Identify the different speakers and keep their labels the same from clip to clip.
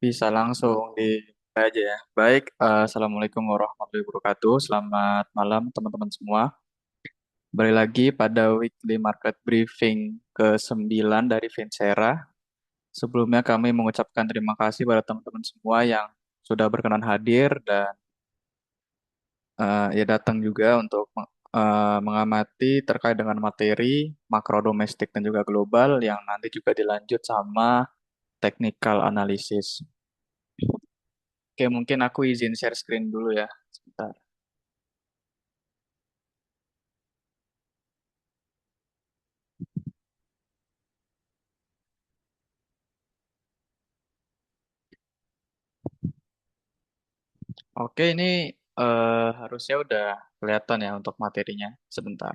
Speaker 1: Bisa langsung di aja ya. Baik, Assalamualaikum warahmatullahi wabarakatuh. Selamat malam teman-teman semua. Kembali lagi pada weekly market briefing ke-9 dari Vincera. Sebelumnya kami mengucapkan terima kasih pada teman-teman semua yang sudah berkenan hadir dan ya datang juga untuk mengamati terkait dengan materi makro domestik dan juga global yang nanti juga dilanjut sama technical analysis. Oke, mungkin aku izin share screen dulu ya. Sebentar. Oke, ini harusnya udah kelihatan ya untuk materinya. Sebentar.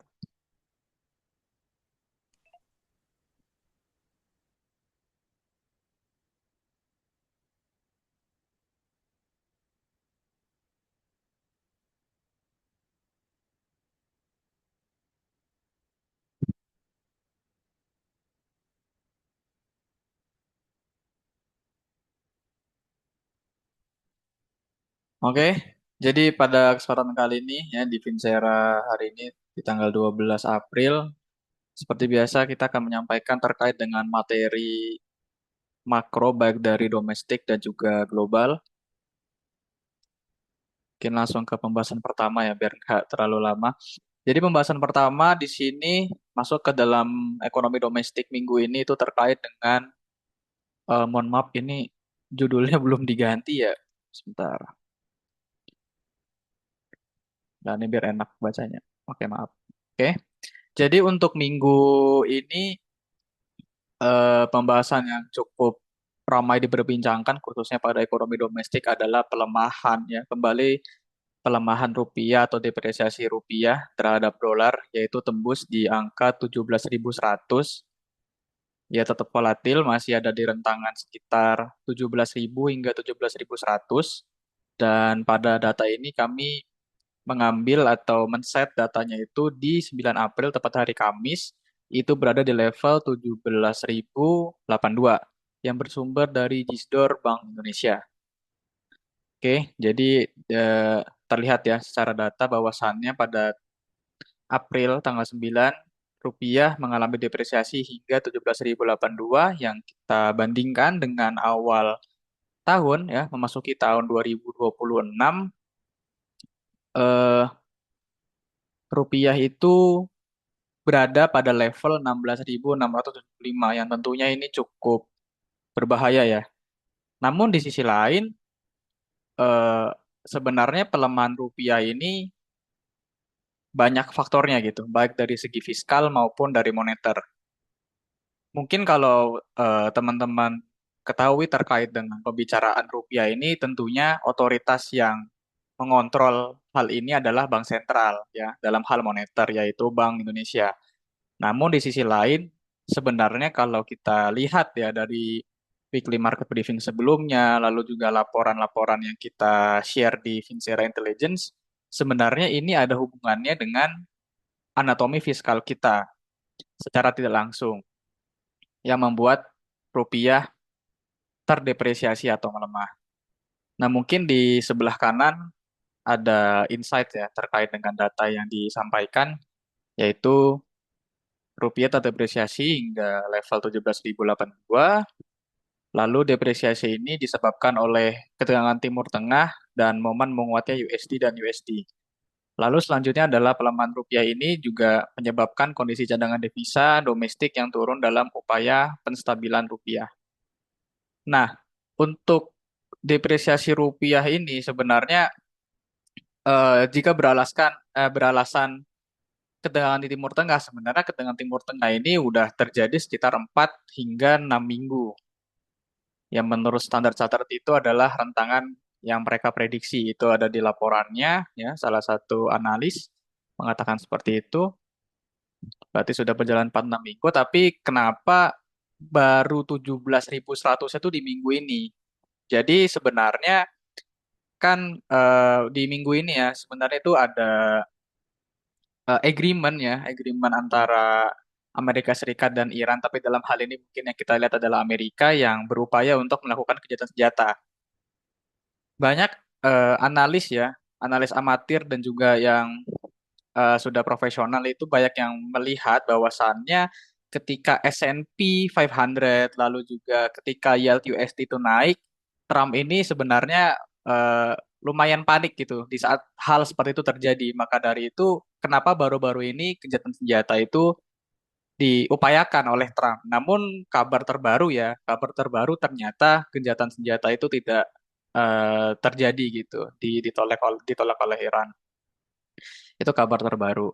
Speaker 1: Oke, jadi pada kesempatan kali ini ya di Vincera hari ini di tanggal 12 April, seperti biasa kita akan menyampaikan terkait dengan materi makro baik dari domestik dan juga global. Mungkin langsung ke pembahasan pertama ya biar nggak terlalu lama. Jadi pembahasan pertama di sini masuk ke dalam ekonomi domestik minggu ini itu terkait dengan mohon maaf ini judulnya belum diganti ya. Sebentar. Dan ini biar enak bacanya. Oke, maaf. Oke. Jadi untuk minggu ini pembahasan yang cukup ramai diperbincangkan khususnya pada ekonomi domestik adalah pelemahan ya, kembali pelemahan rupiah atau depresiasi rupiah terhadap dolar yaitu tembus di angka 17.100. Ya tetap volatil, masih ada di rentangan sekitar 17.000 hingga 17.100. Dan pada data ini kami mengambil atau men-set datanya itu di 9 April tepat hari Kamis itu berada di level 17.082 yang bersumber dari Disdor Bank Indonesia. Oke, jadi terlihat ya secara data bahwasannya pada April tanggal 9 rupiah mengalami depresiasi hingga 17.082 yang kita bandingkan dengan awal tahun ya memasuki tahun 2026 eh, rupiah itu berada pada level 16.675 yang tentunya ini cukup berbahaya ya. Namun di sisi lain, eh, sebenarnya pelemahan rupiah ini banyak faktornya gitu, baik dari segi fiskal maupun dari moneter. Mungkin kalau teman-teman ketahui terkait dengan pembicaraan rupiah ini, tentunya otoritas yang mengontrol hal ini adalah Bank Sentral ya dalam hal moneter yaitu Bank Indonesia. Namun di sisi lain, sebenarnya kalau kita lihat ya dari weekly market briefing sebelumnya, lalu juga laporan-laporan yang kita share di Vincera Intelligence, sebenarnya ini ada hubungannya dengan anatomi fiskal kita secara tidak langsung yang membuat rupiah terdepresiasi atau melemah. Nah, mungkin di sebelah kanan ada insight ya terkait dengan data yang disampaikan, yaitu rupiah terdepresiasi hingga level 17.082. Lalu depresiasi ini disebabkan oleh ketegangan Timur Tengah dan momen menguatnya USD dan USD. Lalu selanjutnya adalah pelemahan rupiah ini juga menyebabkan kondisi cadangan devisa domestik yang turun dalam upaya penstabilan rupiah. Nah, untuk depresiasi rupiah ini sebenarnya jika beralasan ketegangan di Timur Tengah, sebenarnya ketegangan Timur Tengah ini udah terjadi sekitar 4 hingga 6 minggu. Yang menurut standar Chartered itu adalah rentangan yang mereka prediksi. Itu ada di laporannya, ya, salah satu analis mengatakan seperti itu. Berarti sudah berjalan 4-6 minggu, tapi kenapa baru 17.100 itu di minggu ini? Jadi sebenarnya kan di minggu ini ya, sebenarnya itu ada agreement ya, agreement antara Amerika Serikat dan Iran, tapi dalam hal ini mungkin yang kita lihat adalah Amerika yang berupaya untuk melakukan kejahatan senjata. Banyak analis ya, analis amatir dan juga yang sudah profesional itu banyak yang melihat bahwasannya ketika S&P 500 lalu juga ketika yield USD itu naik, Trump ini sebenarnya eh, lumayan panik gitu di saat hal seperti itu terjadi. Maka dari itu, kenapa baru-baru ini kejahatan senjata itu diupayakan oleh Trump. Namun kabar terbaru ternyata kejahatan senjata itu tidak terjadi gitu, ditolak oleh Iran. Itu kabar terbaru.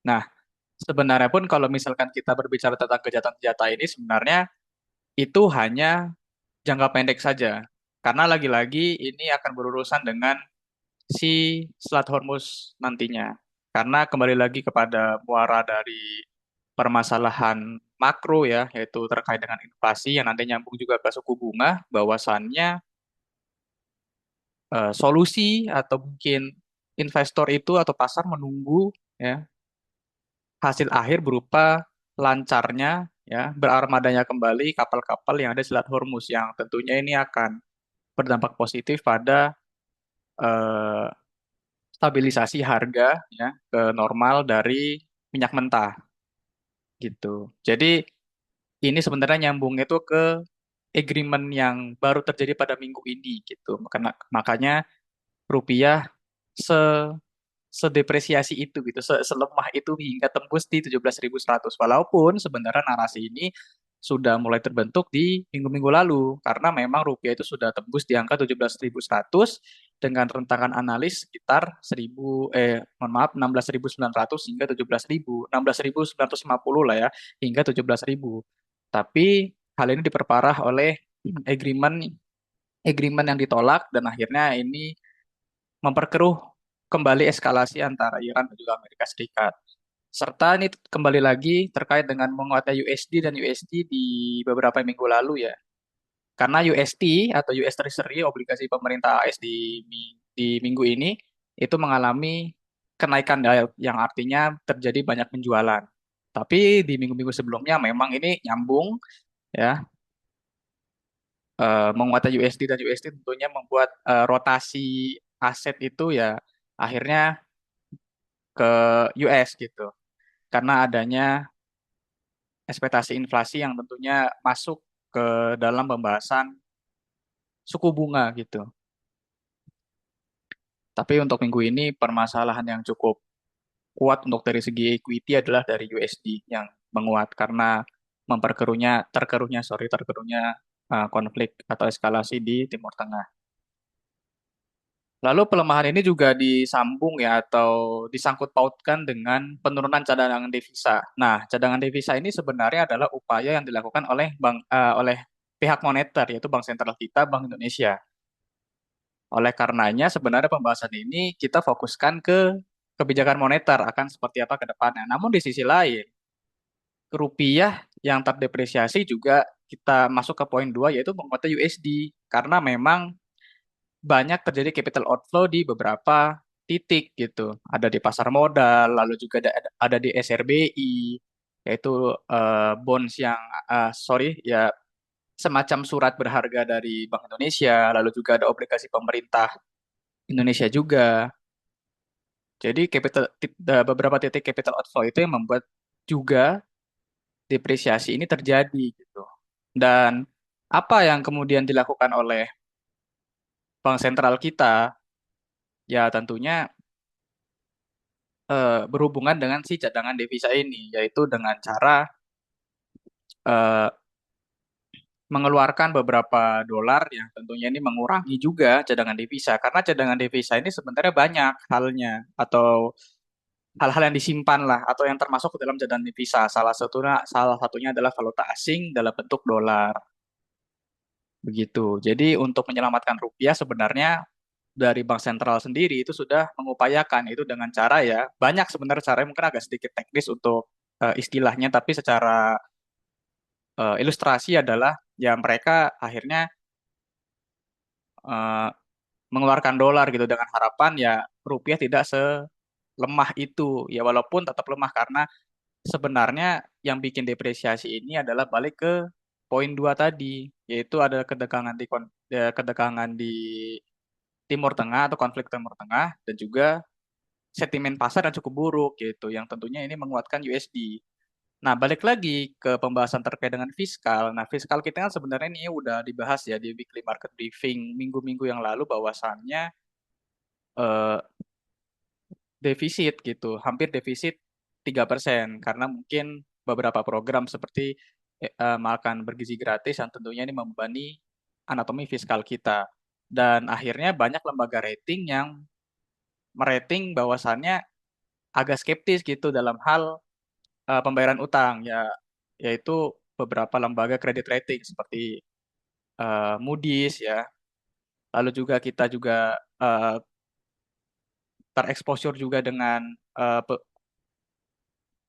Speaker 1: Nah, sebenarnya pun kalau misalkan kita berbicara tentang kejahatan senjata ini sebenarnya itu hanya jangka pendek saja. Karena lagi-lagi ini akan berurusan dengan si Selat Hormuz nantinya. Karena kembali lagi kepada muara dari permasalahan makro ya, yaitu terkait dengan inflasi yang nanti nyambung juga ke suku bunga, bahwasannya solusi atau mungkin investor itu atau pasar menunggu ya hasil akhir berupa lancarnya ya berarmadanya kembali kapal-kapal yang ada di Selat Hormuz yang tentunya ini akan berdampak positif pada eh, stabilisasi harga ya ke normal dari minyak mentah gitu. Jadi ini sebenarnya nyambungnya itu ke agreement yang baru terjadi pada minggu ini gitu. Makanya rupiah se sedepresiasi itu gitu, selemah itu hingga tembus di 17.100. Walaupun sebenarnya narasi ini sudah mulai terbentuk di minggu-minggu lalu karena memang rupiah itu sudah tembus di angka 17.100 dengan rentang analis sekitar 16.900 hingga 17.000, 16.950 lah ya, hingga 17.000. Tapi hal ini diperparah oleh agreement agreement yang ditolak dan akhirnya ini memperkeruh kembali eskalasi antara Iran dan juga Amerika Serikat. Serta ini kembali lagi terkait dengan menguatnya USD dan USD di beberapa minggu lalu ya. Karena UST atau US Treasury, obligasi pemerintah AS di minggu ini itu mengalami kenaikan yang artinya terjadi banyak penjualan. Tapi di minggu-minggu sebelumnya memang ini nyambung ya, menguatnya USD dan USD tentunya membuat rotasi aset itu ya akhirnya ke US gitu. Karena adanya ekspektasi inflasi yang tentunya masuk ke dalam pembahasan suku bunga gitu. Tapi untuk minggu ini permasalahan yang cukup kuat untuk dari segi equity adalah dari USD yang menguat karena terkeruhnya konflik atau eskalasi di Timur Tengah. Lalu pelemahan ini juga disambung ya atau disangkut pautkan dengan penurunan cadangan devisa. Nah, cadangan devisa ini sebenarnya adalah upaya yang dilakukan oleh pihak moneter yaitu Bank Sentral kita, Bank Indonesia. Oleh karenanya sebenarnya pembahasan ini kita fokuskan ke kebijakan moneter akan seperti apa ke depannya. Namun di sisi lain, rupiah yang terdepresiasi juga kita masuk ke poin dua yaitu menguatnya USD karena memang banyak terjadi capital outflow di beberapa titik gitu. Ada di pasar modal, lalu juga ada di SRBI, yaitu bonds yang, sorry, ya semacam surat berharga dari Bank Indonesia, lalu juga ada obligasi pemerintah Indonesia juga. Jadi beberapa titik capital outflow itu yang membuat juga depresiasi ini terjadi gitu. Dan apa yang kemudian dilakukan oleh bank sentral kita? Ya tentunya berhubungan dengan si cadangan devisa ini, yaitu dengan cara eh, mengeluarkan beberapa dolar yang tentunya ini mengurangi juga cadangan devisa, karena cadangan devisa ini sebenarnya banyak halnya atau hal-hal yang disimpan lah atau yang termasuk ke dalam cadangan devisa. Salah satunya adalah valuta asing dalam bentuk dolar. Begitu. Jadi untuk menyelamatkan rupiah sebenarnya dari bank sentral sendiri itu sudah mengupayakan itu dengan cara ya banyak sebenarnya caranya mungkin agak sedikit teknis untuk istilahnya tapi secara ilustrasi adalah ya mereka akhirnya eh, mengeluarkan dolar gitu dengan harapan ya rupiah tidak selemah itu ya walaupun tetap lemah karena sebenarnya yang bikin depresiasi ini adalah balik ke poin dua tadi, yaitu ada kedekangan di Timur Tengah atau konflik Timur Tengah dan juga sentimen pasar yang cukup buruk gitu, yang tentunya ini menguatkan USD. Nah, balik lagi ke pembahasan terkait dengan fiskal. Nah, fiskal kita kan sebenarnya ini udah dibahas ya di weekly market briefing minggu-minggu yang lalu bahwasannya eh, defisit gitu, hampir defisit 3% karena mungkin beberapa program seperti makan bergizi gratis yang tentunya ini membebani anatomi fiskal kita. Dan akhirnya banyak lembaga rating yang merating bahwasannya agak skeptis gitu dalam hal pembayaran utang ya, yaitu beberapa lembaga kredit rating seperti Moody's ya. Lalu juga kita juga tereksposur juga dengan eh, pe-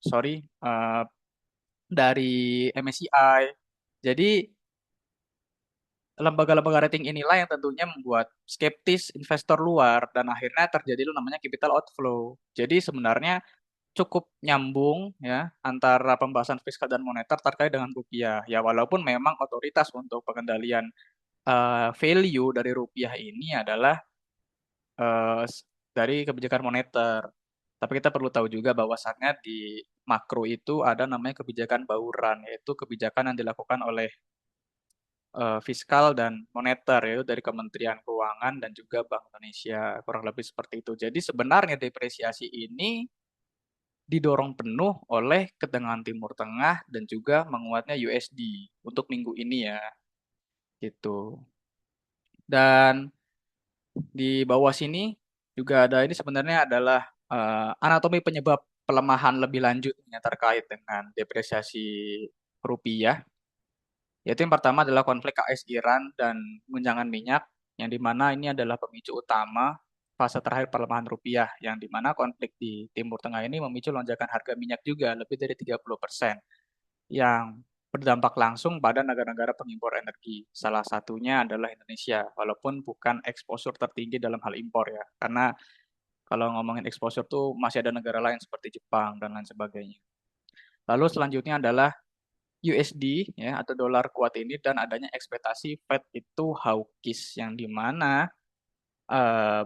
Speaker 1: sorry dari MSCI. Jadi lembaga-lembaga rating inilah yang tentunya membuat skeptis investor luar dan akhirnya terjadi namanya capital outflow. Jadi sebenarnya cukup nyambung ya antara pembahasan fiskal dan moneter terkait dengan rupiah. Ya walaupun memang otoritas untuk pengendalian value dari rupiah ini adalah dari kebijakan moneter. Tapi kita perlu tahu juga bahwasannya di makro itu ada namanya kebijakan bauran, yaitu kebijakan yang dilakukan oleh fiskal dan moneter, yaitu dari Kementerian Keuangan dan juga Bank Indonesia, kurang lebih seperti itu. Jadi sebenarnya depresiasi ini didorong penuh oleh ketegangan Timur Tengah dan juga menguatnya USD untuk minggu ini ya, gitu. Dan di bawah sini juga ada ini sebenarnya adalah anatomi penyebab pelemahan lebih lanjutnya terkait dengan depresiasi rupiah. Yaitu yang pertama adalah konflik AS Iran dan guncangan minyak, yang dimana ini adalah pemicu utama fase terakhir pelemahan rupiah, yang dimana konflik di Timur Tengah ini memicu lonjakan harga minyak juga lebih dari 30%, yang berdampak langsung pada negara-negara pengimpor energi. Salah satunya adalah Indonesia, walaupun bukan eksposur tertinggi dalam hal impor ya, karena kalau ngomongin exposure tuh masih ada negara lain seperti Jepang dan lain sebagainya. Lalu selanjutnya adalah USD ya atau dolar kuat ini dan adanya ekspektasi Fed itu hawkish yang dimana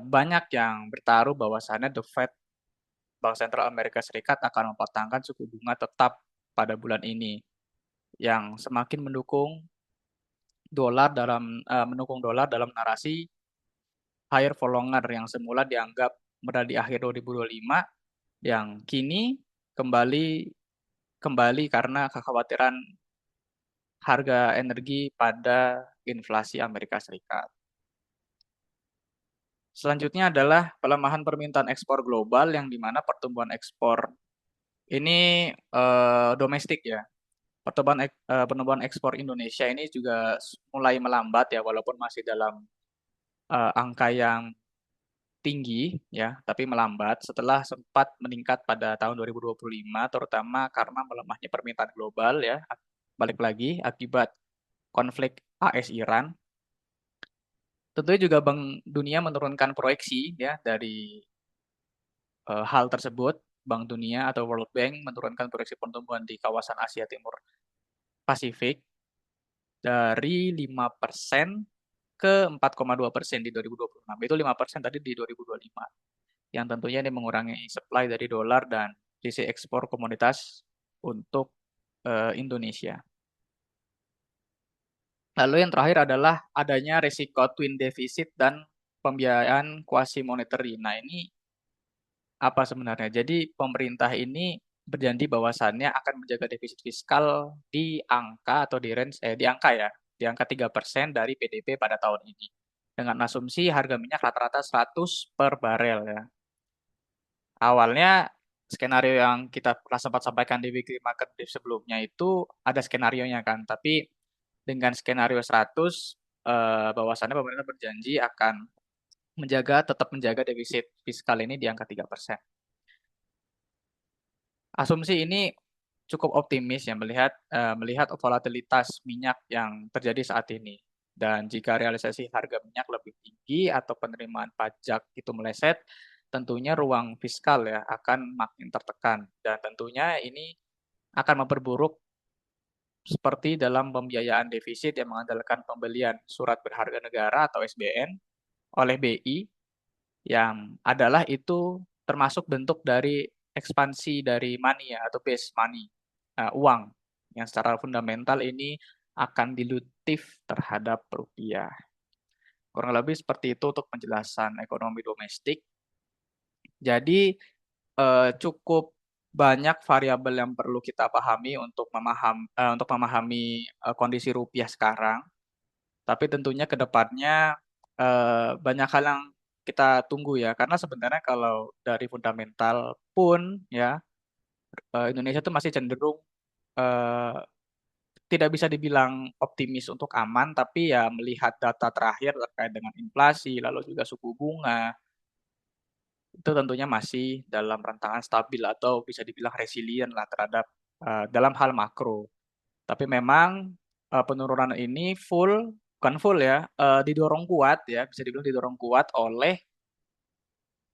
Speaker 1: banyak yang bertaruh bahwasannya the Fed Bank Sentral Amerika Serikat akan mempertahankan suku bunga tetap pada bulan ini yang semakin mendukung dolar dalam narasi higher for longer yang semula dianggap berada di akhir 2025 yang kini kembali kembali karena kekhawatiran harga energi pada inflasi Amerika Serikat. Selanjutnya adalah pelemahan permintaan ekspor global yang di mana pertumbuhan ekspor ini domestik ya. Pertumbuhan ekspor Indonesia ini juga mulai melambat ya walaupun masih dalam angka yang tinggi ya, tapi melambat setelah sempat meningkat pada tahun 2025 terutama karena melemahnya permintaan global ya. Balik lagi akibat konflik AS Iran. Tentunya juga Bank Dunia menurunkan proyeksi ya dari hal tersebut. Bank Dunia atau World Bank menurunkan proyeksi pertumbuhan di kawasan Asia Timur Pasifik dari 5% ke 4,2% di 2026. Itu 5% tadi di 2025. Yang tentunya ini mengurangi supply dari dolar dan sisi ekspor komoditas untuk Indonesia. Lalu yang terakhir adalah adanya risiko twin deficit dan pembiayaan quasi monetary. Nah, ini apa sebenarnya? Jadi pemerintah ini berjanji bahwasannya akan menjaga defisit fiskal di angka atau di range di angka ya, di angka 3% dari PDB pada tahun ini. Dengan asumsi harga minyak rata-rata 100 per barel ya. Awalnya skenario yang kita pernah sempat sampaikan di weekly market brief sebelumnya itu ada skenario-nya kan, tapi dengan skenario 100 bahwasannya pemerintah berjanji akan tetap menjaga defisit fiskal ini di angka 3%. Asumsi ini cukup optimis ya melihat volatilitas minyak yang terjadi saat ini. Dan jika realisasi harga minyak lebih tinggi atau penerimaan pajak itu meleset, tentunya ruang fiskal ya akan makin tertekan. Dan tentunya ini akan memperburuk seperti dalam pembiayaan defisit yang mengandalkan pembelian surat berharga negara atau SBN oleh BI, yang adalah itu termasuk bentuk dari ekspansi dari money ya, atau base money, uang yang secara fundamental ini akan dilutif terhadap rupiah. Kurang lebih seperti itu untuk penjelasan ekonomi domestik. Jadi cukup banyak variabel yang perlu kita pahami untuk memahami kondisi rupiah sekarang. Tapi tentunya ke depannya banyak hal yang kita tunggu ya. Karena sebenarnya kalau dari fundamental pun ya, Indonesia itu masih cenderung eh, tidak bisa dibilang optimis untuk aman, tapi ya melihat data terakhir terkait dengan inflasi, lalu juga suku bunga, itu tentunya masih dalam rentangan stabil atau bisa dibilang resilient lah terhadap dalam hal makro. Tapi memang penurunan ini bukan full ya, didorong kuat ya, bisa dibilang didorong kuat oleh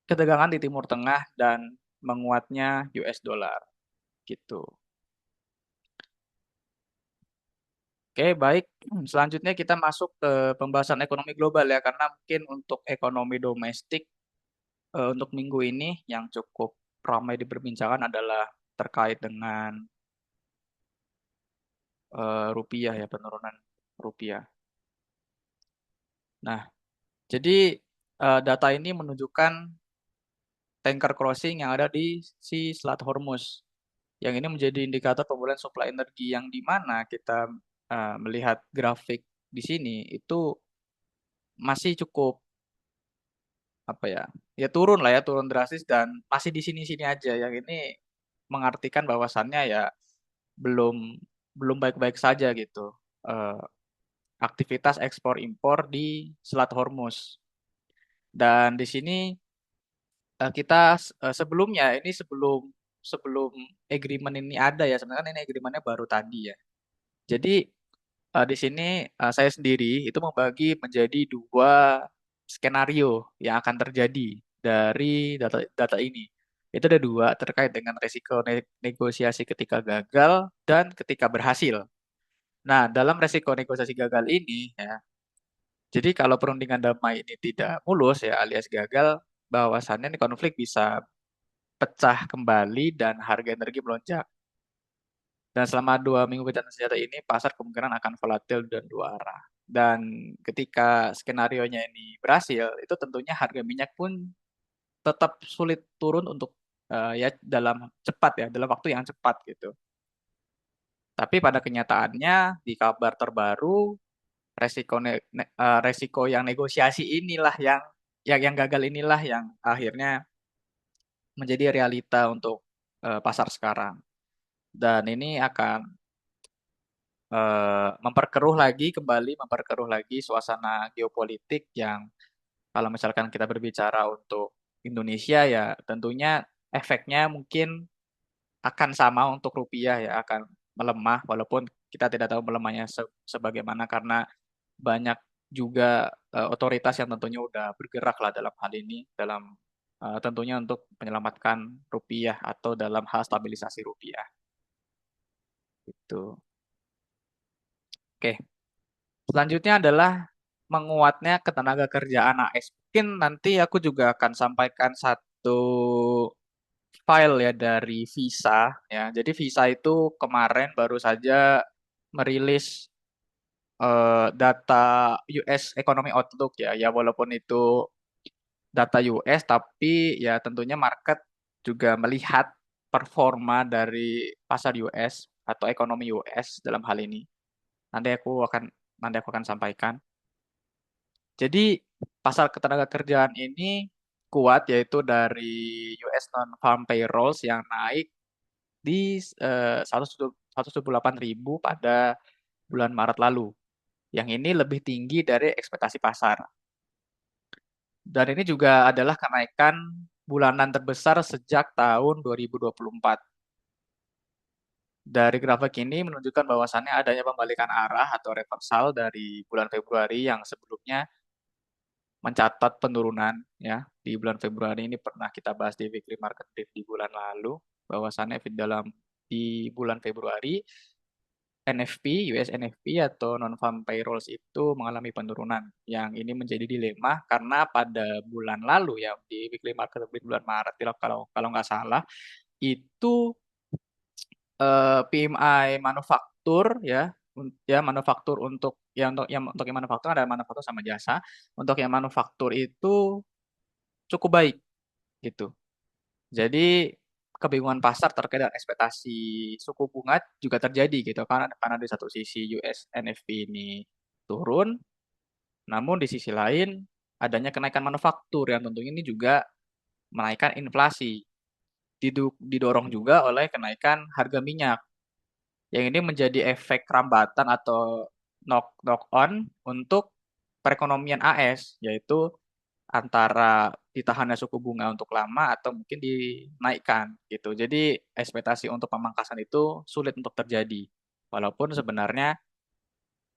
Speaker 1: ketegangan di Timur Tengah dan menguatnya US dollar gitu. Oke, baik. Selanjutnya kita masuk ke pembahasan ekonomi global ya, karena mungkin untuk ekonomi domestik untuk minggu ini yang cukup ramai diperbincangkan adalah terkait dengan rupiah ya, penurunan rupiah. Nah, jadi data ini menunjukkan tanker crossing yang ada di si Selat Hormuz. Yang ini menjadi indikator pemulihan suplai energi yang di mana kita melihat grafik di sini itu masih cukup apa ya? Ya turun lah ya, turun drastis dan masih di sini-sini aja. Yang ini mengartikan bahwasannya ya belum belum baik-baik saja gitu. Eh, Aktivitas ekspor impor di Selat Hormuz. Dan di sini kita sebelumnya ini sebelum sebelum agreement ini ada ya, sebenarnya kan ini agreementnya baru tadi ya. Jadi di sini saya sendiri itu membagi menjadi dua skenario yang akan terjadi dari data ini. Itu ada dua terkait dengan resiko negosiasi ketika gagal dan ketika berhasil. Nah, dalam resiko negosiasi gagal ini ya, jadi kalau perundingan damai ini tidak mulus ya alias gagal, bahwasannya ini konflik bisa pecah kembali dan harga energi melonjak. Dan selama 2 minggu gencatan senjata ini, pasar kemungkinan akan volatil dan dua arah. Dan ketika skenario-nya ini berhasil, itu tentunya harga minyak pun tetap sulit turun untuk ya dalam cepat ya, dalam waktu yang cepat gitu. Tapi pada kenyataannya di kabar terbaru, resiko yang negosiasi inilah yang gagal inilah yang akhirnya menjadi realita untuk pasar sekarang. Dan ini akan memperkeruh lagi suasana geopolitik yang kalau misalkan kita berbicara untuk Indonesia ya tentunya efeknya mungkin akan sama untuk rupiah ya, akan melemah walaupun kita tidak tahu melemahnya sebagaimana karena banyak juga otoritas yang tentunya udah bergerak lah dalam hal ini dalam tentunya untuk menyelamatkan rupiah atau dalam hal stabilisasi rupiah itu. Oke. Selanjutnya adalah menguatnya ketenaga kerjaan AS. Mungkin nanti aku juga akan sampaikan satu file ya dari Visa ya. Jadi Visa itu kemarin baru saja merilis data US Economy Outlook ya. Ya walaupun itu data US tapi ya tentunya market juga melihat performa dari pasar US atau ekonomi US dalam hal ini. Nanti aku akan nanti aku akan sampaikan. Jadi pasar ketenaga kerjaan ini kuat yaitu dari US non-farm payrolls yang naik di 178.000 pada bulan Maret lalu. Yang ini lebih tinggi dari ekspektasi pasar. Dan ini juga adalah kenaikan bulanan terbesar sejak tahun 2024. Dari grafik ini menunjukkan bahwasannya adanya pembalikan arah atau reversal dari bulan Februari yang sebelumnya mencatat penurunan ya. Di bulan Februari ini pernah kita bahas di weekly market brief di bulan lalu bahwasannya dalam di bulan Februari, NFP, US NFP atau non-farm payrolls itu mengalami penurunan. Yang ini menjadi dilema karena pada bulan lalu ya di weekly market di bulan Maret kalau kalau nggak salah itu PMI manufaktur ya ya manufaktur untuk yang manufaktur ada manufaktur sama jasa. Untuk yang manufaktur itu cukup baik gitu. Jadi kebingungan pasar terkait dengan ekspektasi suku bunga juga terjadi gitu karena di satu sisi US NFP ini turun, namun di sisi lain adanya kenaikan manufaktur yang tentunya ini juga menaikkan inflasi. Didorong juga oleh kenaikan harga minyak. Yang ini menjadi efek rambatan atau knock on untuk perekonomian AS, yaitu antara ditahannya suku bunga untuk lama atau mungkin dinaikkan gitu. Jadi ekspektasi untuk pemangkasan itu sulit untuk terjadi. Walaupun sebenarnya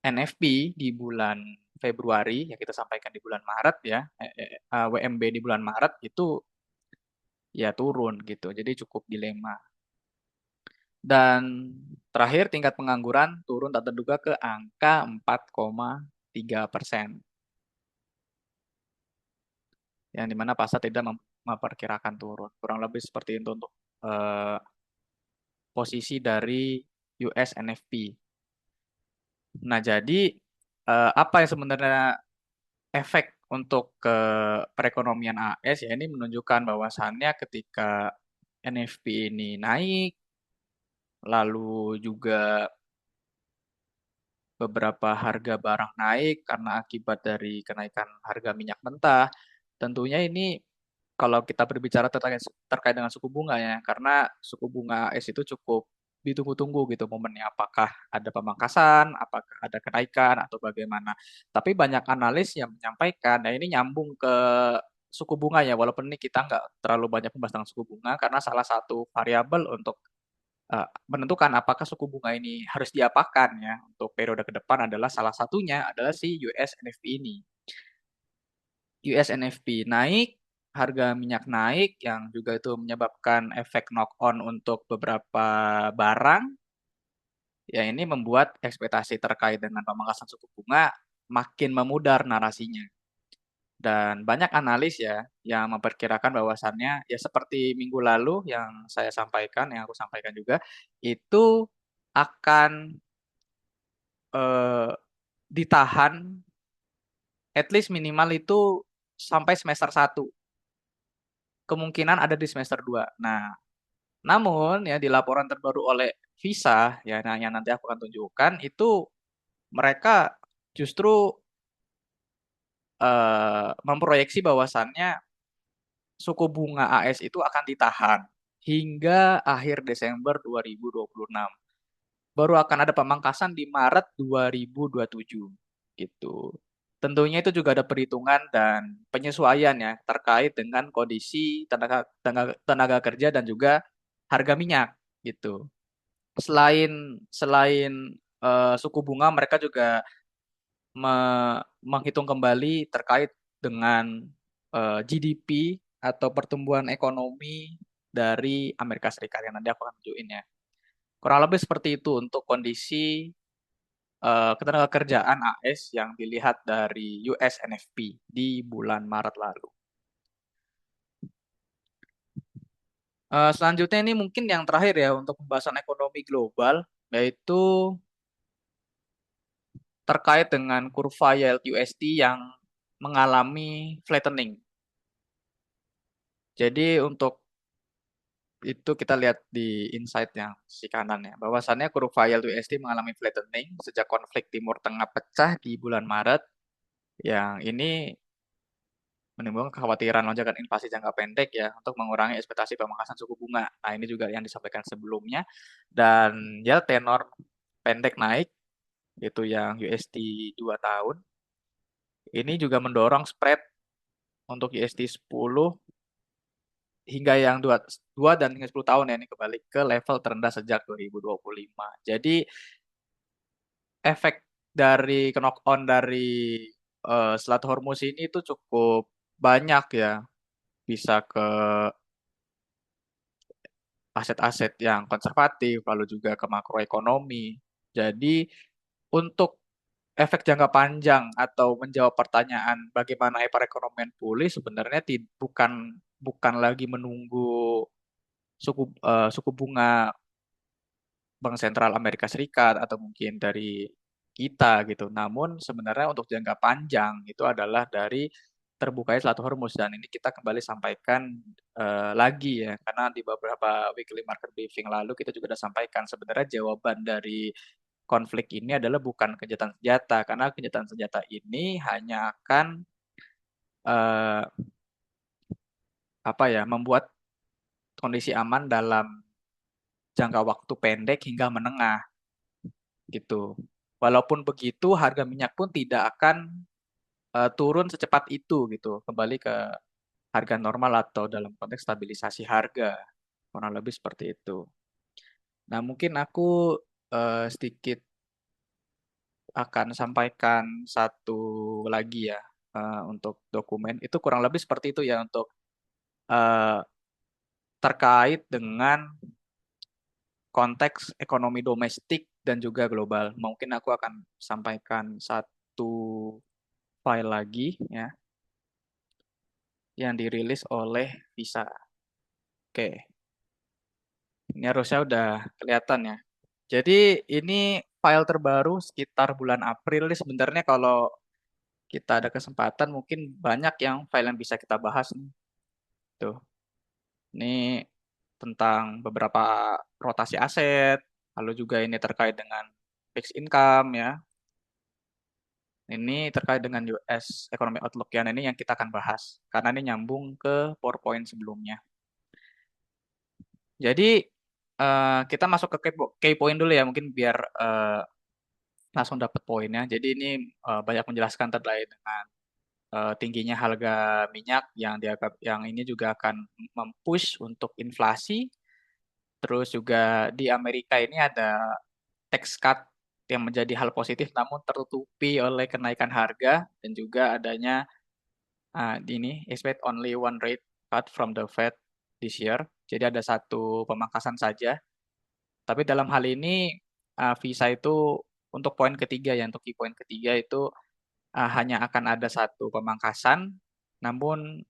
Speaker 1: NFP di bulan Februari yang kita sampaikan di bulan Maret ya, WMB di bulan Maret itu ya turun gitu. Jadi cukup dilema. Dan terakhir tingkat pengangguran turun tak terduga ke angka 4,3%. Yang dimana pasar tidak memperkirakan turun. Kurang lebih seperti itu untuk eh, posisi dari US NFP. Nah, jadi apa yang sebenarnya efek untuk ke perekonomian AS ya ini menunjukkan bahwasannya ketika NFP ini naik, lalu juga beberapa harga barang naik karena akibat dari kenaikan harga minyak mentah. Tentunya ini kalau kita berbicara terkait dengan suku bunga ya, karena suku bunga AS itu cukup ditunggu-tunggu gitu momennya. Apakah ada pemangkasan, apakah ada kenaikan, atau bagaimana. Tapi banyak analis yang menyampaikan, nah ini nyambung ke suku bunga ya, walaupun ini kita nggak terlalu banyak membahas tentang suku bunga, karena salah satu variabel untuk menentukan apakah suku bunga ini harus diapakan ya untuk periode ke depan adalah salah satunya adalah si US NFP ini. US NFP naik, harga minyak naik yang juga itu menyebabkan efek knock on untuk beberapa barang. Ya ini membuat ekspektasi terkait dengan pemangkasan suku bunga makin memudar narasinya. Dan banyak analis ya yang memperkirakan bahwasannya ya seperti minggu lalu yang saya sampaikan, yang aku sampaikan juga, itu akan eh, ditahan at least minimal itu sampai semester 1. Kemungkinan ada di semester 2. Nah, namun ya di laporan terbaru oleh Visa ya nah, yang nanti aku akan tunjukkan itu mereka justru memproyeksi bahwasannya suku bunga AS itu akan ditahan hingga akhir Desember 2026. Baru akan ada pemangkasan di Maret 2027 gitu. Tentunya itu juga ada perhitungan dan penyesuaian ya terkait dengan kondisi tenaga kerja dan juga harga minyak gitu. Selain selain suku bunga mereka juga menghitung kembali terkait dengan GDP atau pertumbuhan ekonomi dari Amerika Serikat yang nanti aku akan tunjukin ya. Kurang lebih seperti itu untuk kondisi ketenagakerjaan AS yang dilihat dari US NFP di bulan Maret lalu. Selanjutnya ini mungkin yang terakhir ya untuk pembahasan ekonomi global, yaitu terkait dengan kurva yield USD yang mengalami flattening. Jadi untuk itu kita lihat di insight yang sisi kanan ya, bahwasannya kurva yield USD mengalami flattening sejak konflik Timur Tengah pecah di bulan Maret, yang ini menimbulkan kekhawatiran lonjakan inflasi jangka pendek ya untuk mengurangi ekspektasi pemangkasan suku bunga. Nah, ini juga yang disampaikan sebelumnya. Dan ya tenor pendek naik itu yang USD 2 tahun. Ini juga mendorong spread untuk USD 10 hingga yang 2 dan hingga 10 tahun ya ini kembali ke level terendah sejak 2025. Jadi efek dari knock on dari Selat Hormuz ini itu cukup banyak ya. Bisa ke aset-aset yang konservatif, lalu juga ke makroekonomi. Jadi untuk efek jangka panjang atau menjawab pertanyaan bagaimana perekonomian pulih sebenarnya bukan bukan lagi menunggu suku bunga Bank Sentral Amerika Serikat atau mungkin dari kita gitu. Namun sebenarnya untuk jangka panjang itu adalah dari terbukanya Selat Hormuz dan ini kita kembali sampaikan lagi ya karena di beberapa weekly market briefing lalu kita juga sudah sampaikan sebenarnya jawaban dari konflik ini adalah bukan kejahatan senjata karena kejahatan senjata ini hanya akan eh, apa ya membuat kondisi aman dalam jangka waktu pendek hingga menengah gitu. Walaupun begitu, harga minyak pun tidak akan turun secepat itu gitu, kembali ke harga normal atau dalam konteks stabilisasi harga, kurang lebih seperti itu. Nah, mungkin aku sedikit akan sampaikan satu lagi ya untuk dokumen. Itu kurang lebih seperti itu ya untuk eh, terkait dengan konteks ekonomi domestik dan juga global. Mungkin aku akan sampaikan satu file lagi ya yang dirilis oleh Visa. Oke, ini harusnya udah kelihatan ya. Jadi ini file terbaru sekitar bulan April nih sebenarnya kalau kita ada kesempatan mungkin banyak yang file yang bisa kita bahas nih. Tuh, ini tentang beberapa rotasi aset, lalu juga ini terkait dengan fixed income ya. Ini terkait dengan US Economic Outlook ya. Nah, ini yang kita akan bahas karena ini nyambung ke PowerPoint sebelumnya. Jadi kita masuk ke key point dulu ya mungkin biar langsung dapat poinnya. Jadi ini banyak menjelaskan terkait dengan tingginya harga minyak yang yang ini juga akan mempush untuk inflasi. Terus juga di Amerika ini ada tax cut yang menjadi hal positif namun tertutupi oleh kenaikan harga dan juga adanya ini expect only one rate cut from the Fed this year. Jadi ada satu pemangkasan saja. Tapi dalam hal ini Visa itu untuk poin ketiga ya, untuk key poin ketiga itu hanya akan ada satu pemangkasan, namun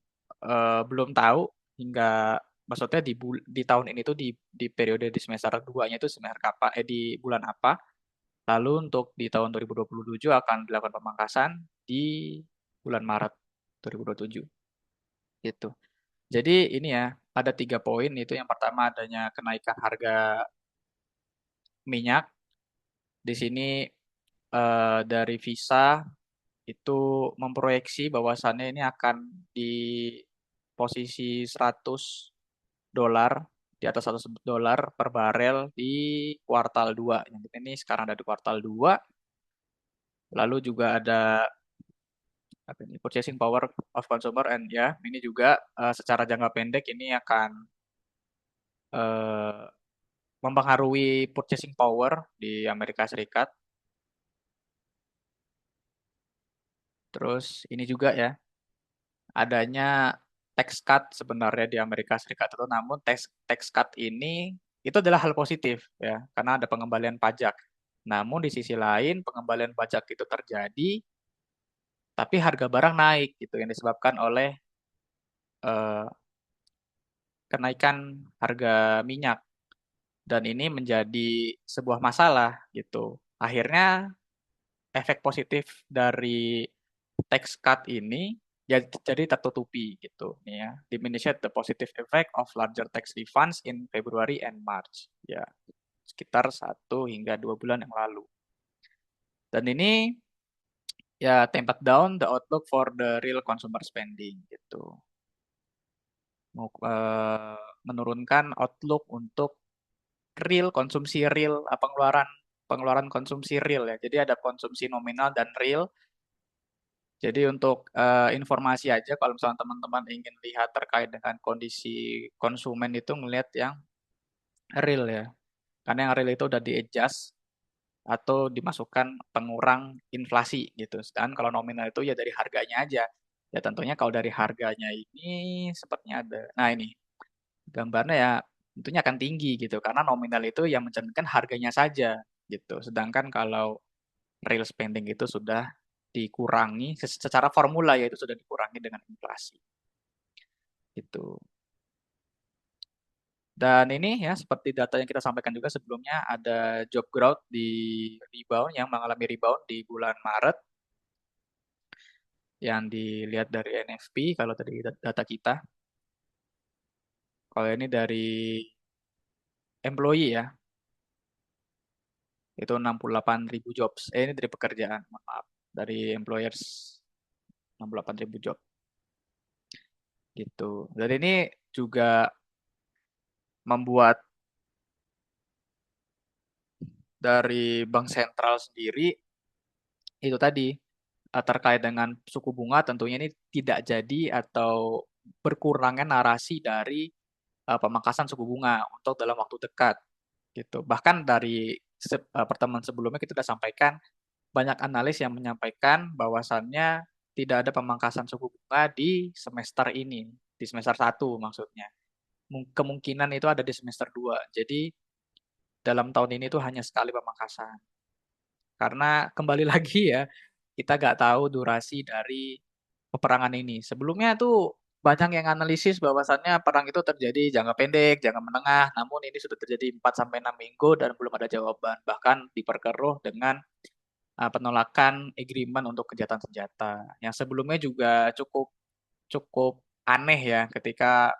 Speaker 1: belum tahu hingga maksudnya di tahun ini tuh di periode di semester 2-nya itu semester kapan di bulan apa. Lalu untuk di tahun 2027 akan dilakukan pemangkasan di bulan Maret 2027 gitu. Jadi ini ya ada 3 poin itu yang pertama adanya kenaikan harga minyak. Di sini dari Visa itu memproyeksi bahwasannya ini akan di posisi 100 dolar di atas 100 dolar per barel di kuartal 2. Yang ini sekarang ada di kuartal 2. Lalu juga ada apa ini, purchasing power of consumer and ya ini juga secara jangka pendek ini akan eh, mempengaruhi purchasing power di Amerika Serikat. Terus ini juga ya adanya tax cut sebenarnya di Amerika Serikat itu, namun tax cut ini itu adalah hal positif ya, karena ada pengembalian pajak. Namun di sisi lain pengembalian pajak itu terjadi, tapi harga barang naik gitu yang disebabkan oleh eh, kenaikan harga minyak dan ini menjadi sebuah masalah gitu. Akhirnya efek positif dari tax cut ini ya jadi tertutupi gitu ya. Diminish the positive effect of larger tax refunds in February and March ya sekitar 1 hingga 2 bulan yang lalu. Dan ini ya tempered down the outlook for the real consumer spending gitu. Menurunkan outlook untuk real konsumsi real pengeluaran pengeluaran konsumsi real ya. Jadi ada konsumsi nominal dan real. Jadi untuk informasi aja kalau misalnya teman-teman ingin lihat terkait dengan kondisi konsumen itu ngelihat yang real ya. Karena yang real itu udah di-adjust atau dimasukkan pengurang inflasi gitu. Sedangkan kalau nominal itu ya dari harganya aja. Ya tentunya kalau dari harganya ini sepertinya ada. Nah ini gambarnya ya tentunya akan tinggi gitu karena nominal itu yang mencerminkan harganya saja gitu. Sedangkan kalau real spending itu sudah dikurangi secara formula yaitu sudah dikurangi dengan inflasi gitu. Dan ini ya seperti data yang kita sampaikan juga sebelumnya ada job growth di rebound yang mengalami rebound di bulan Maret yang dilihat dari NFP kalau tadi data kita. Kalau ini dari employee ya, itu 68.000 jobs. Ini dari pekerjaan, mohon maaf. Dari employers 68.000 job gitu. Dan ini juga membuat dari Bank Sentral sendiri itu tadi terkait dengan suku bunga tentunya ini tidak jadi atau berkurangnya narasi dari pemangkasan suku bunga untuk dalam waktu dekat gitu. Bahkan dari pertemuan sebelumnya kita sudah sampaikan banyak analis yang menyampaikan bahwasannya tidak ada pemangkasan suku bunga di semester ini, di semester satu maksudnya. Kemungkinan itu ada di semester 2. Jadi dalam tahun ini tuh hanya sekali pemangkasan. Karena kembali lagi ya, kita nggak tahu durasi dari peperangan ini. Sebelumnya tuh banyak yang analisis bahwasannya perang itu terjadi jangka pendek, jangka menengah, namun ini sudah terjadi 4 sampai 6 minggu dan belum ada jawaban. Bahkan diperkeruh dengan penolakan agreement untuk kejahatan senjata. Yang sebelumnya juga cukup cukup aneh ya ketika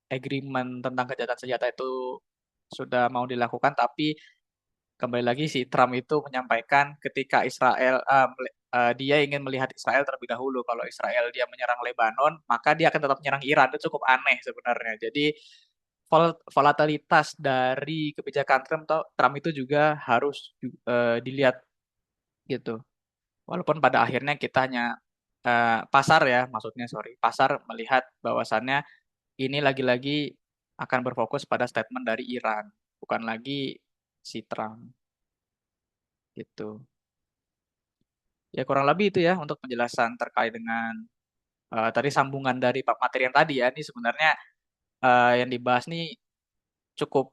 Speaker 1: agreement tentang kejahatan senjata itu sudah mau dilakukan tapi kembali lagi si Trump itu menyampaikan ketika Israel dia ingin melihat Israel terlebih dahulu. Kalau Israel dia menyerang Lebanon, maka dia akan tetap menyerang Iran. Itu cukup aneh sebenarnya. Jadi volatilitas dari kebijakan Trump itu juga harus dilihat gitu. Walaupun pada akhirnya kita hanya pasar ya, maksudnya sorry, pasar melihat bahwasannya ini lagi-lagi akan berfokus pada statement dari Iran, bukan lagi si Trump gitu. Ya kurang lebih itu ya untuk penjelasan terkait dengan tadi sambungan dari materi yang tadi ya. Ini sebenarnya yang dibahas nih cukup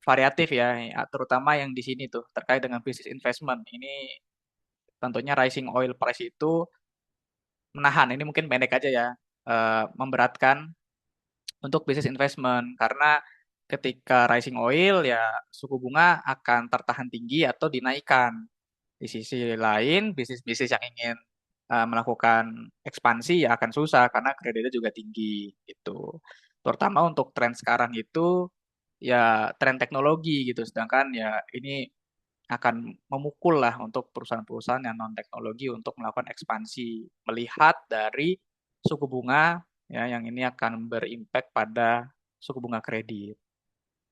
Speaker 1: variatif ya, terutama yang di sini tuh terkait dengan bisnis investment. Ini tentunya rising oil price itu menahan. Ini mungkin pendek aja ya, memberatkan untuk bisnis investment karena ketika rising oil ya suku bunga akan tertahan tinggi atau dinaikkan. Di sisi lain, bisnis-bisnis yang ingin melakukan ekspansi ya akan susah karena kreditnya juga tinggi gitu. Terutama untuk tren sekarang itu ya tren teknologi gitu. Sedangkan ya ini akan memukul lah untuk perusahaan-perusahaan yang non teknologi untuk melakukan ekspansi. Melihat dari suku bunga ya yang ini akan berimpact pada suku bunga kredit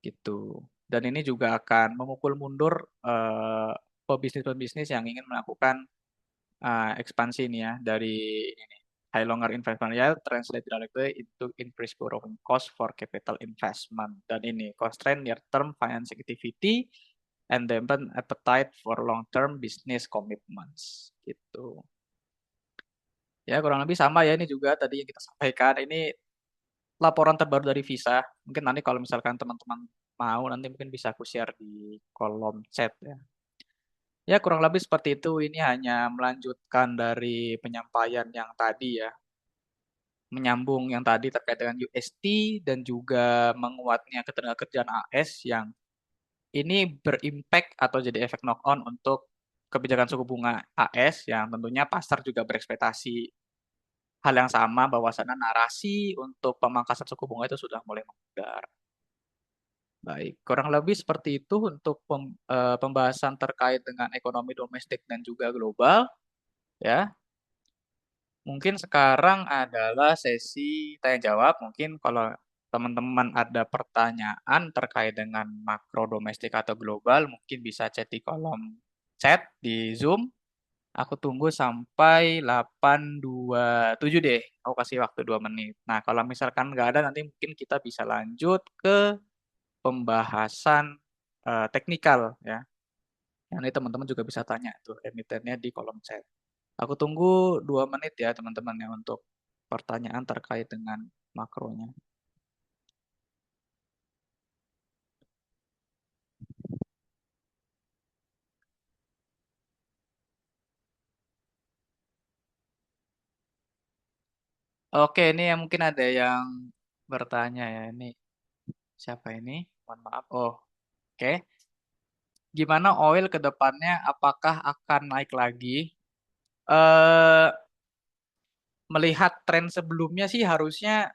Speaker 1: gitu. Dan ini juga akan memukul mundur pebisnis-pebisnis yang ingin melakukan ekspansi ini ya dari ini. High longer investment yield translate directly into increased borrowing cost for capital investment. Dan ini constraint near-term financing activity and dampen appetite for long-term business commitments. Gitu. Ya kurang lebih sama ya ini juga tadi yang kita sampaikan. Ini laporan terbaru dari Visa. Mungkin nanti kalau misalkan teman-teman mau nanti mungkin bisa aku share di kolom chat ya. Ya kurang lebih seperti itu. Ini hanya melanjutkan dari penyampaian yang tadi ya. Menyambung yang tadi terkait dengan UST dan juga menguatnya ketenagakerjaan AS yang ini berimpact atau jadi efek knock on untuk kebijakan suku bunga AS yang tentunya pasar juga berekspektasi hal yang sama bahwasannya narasi untuk pemangkasan suku bunga itu sudah mulai memudar. Baik, kurang lebih seperti itu untuk pembahasan terkait dengan ekonomi domestik dan juga global ya. Mungkin sekarang adalah sesi tanya jawab. Mungkin kalau teman-teman ada pertanyaan terkait dengan makro domestik atau global, mungkin bisa chat di kolom chat di Zoom. Aku tunggu sampai 8.27 deh. Aku kasih waktu 2 menit. Nah, kalau misalkan nggak ada, nanti mungkin kita bisa lanjut ke pembahasan teknikal ya. Nanti teman-teman juga bisa tanya tuh emitennya di kolom chat. Aku tunggu 2 menit ya teman-teman ya untuk pertanyaan terkait dengan makronya. Oke, ini yang mungkin ada yang bertanya ya. Ini siapa ini? Mohon maaf. Oh, oke. Gimana oil ke depannya? Apakah akan naik lagi? Eh, Melihat tren sebelumnya sih harusnya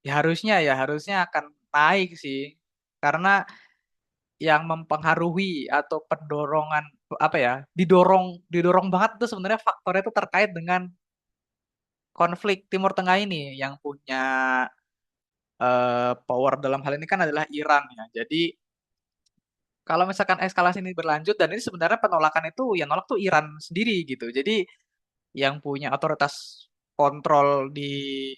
Speaker 1: akan naik sih. Karena yang mempengaruhi atau pendorongan apa ya, didorong didorong banget itu sebenarnya faktornya itu terkait dengan konflik Timur Tengah ini yang punya power dalam hal ini kan adalah Iran ya. Jadi kalau misalkan eskalasi ini berlanjut dan ini sebenarnya penolakan itu yang nolak tuh Iran sendiri gitu. Jadi yang punya otoritas kontrol di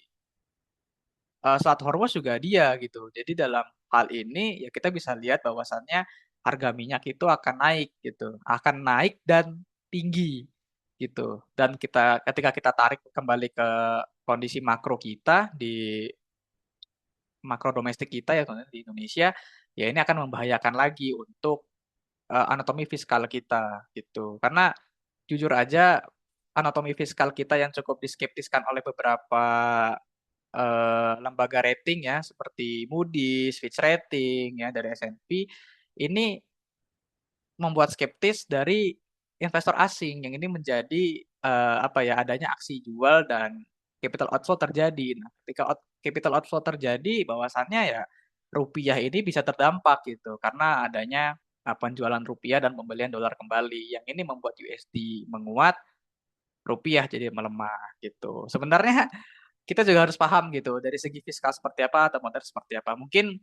Speaker 1: Selat Hormuz juga dia gitu. Jadi dalam hal ini ya kita bisa lihat bahwasannya harga minyak itu akan naik gitu, akan naik dan tinggi gitu. Dan ketika kita tarik kembali ke kondisi makro kita di makro domestik kita ya di Indonesia, ya ini akan membahayakan lagi untuk anatomi fiskal kita gitu. Karena jujur aja anatomi fiskal kita yang cukup diskeptiskan oleh beberapa lembaga rating ya seperti Moody's, Fitch Rating ya dari S&P ini membuat skeptis dari investor asing yang ini menjadi apa ya adanya aksi jual dan capital outflow terjadi. Nah, ketika capital outflow terjadi bahwasannya ya rupiah ini bisa terdampak gitu karena adanya penjualan rupiah dan pembelian dolar kembali yang ini membuat USD menguat, rupiah jadi melemah gitu. Sebenarnya kita juga harus paham gitu dari segi fiskal seperti apa atau moneter seperti apa. Mungkin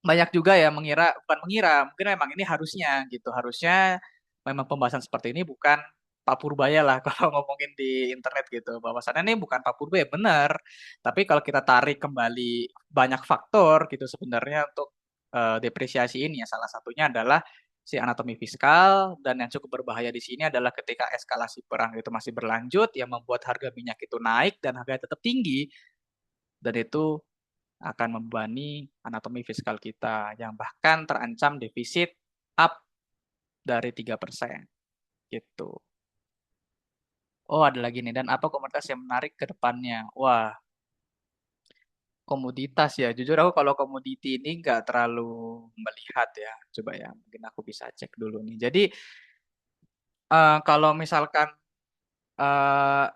Speaker 1: banyak juga ya bukan mengira, mungkin memang ini harusnya gitu. Harusnya memang pembahasan seperti ini bukan Pak Purbaya lah kalau ngomongin di internet gitu. Bahwasannya ini bukan Pak Purbaya benar. Tapi kalau kita tarik kembali banyak faktor gitu sebenarnya untuk depresiasi ini ya salah satunya adalah si anatomi fiskal dan yang cukup berbahaya di sini adalah ketika eskalasi perang itu masih berlanjut yang membuat harga minyak itu naik dan harganya tetap tinggi dan itu akan membebani anatomi fiskal kita yang bahkan terancam defisit up dari 3% gitu. Oh, ada lagi nih. Dan apa komoditas yang menarik ke depannya? Wah, komoditas ya. Jujur aku kalau komoditi ini nggak terlalu melihat ya. Coba ya, mungkin aku bisa cek dulu nih. Jadi, kalau misalkan eh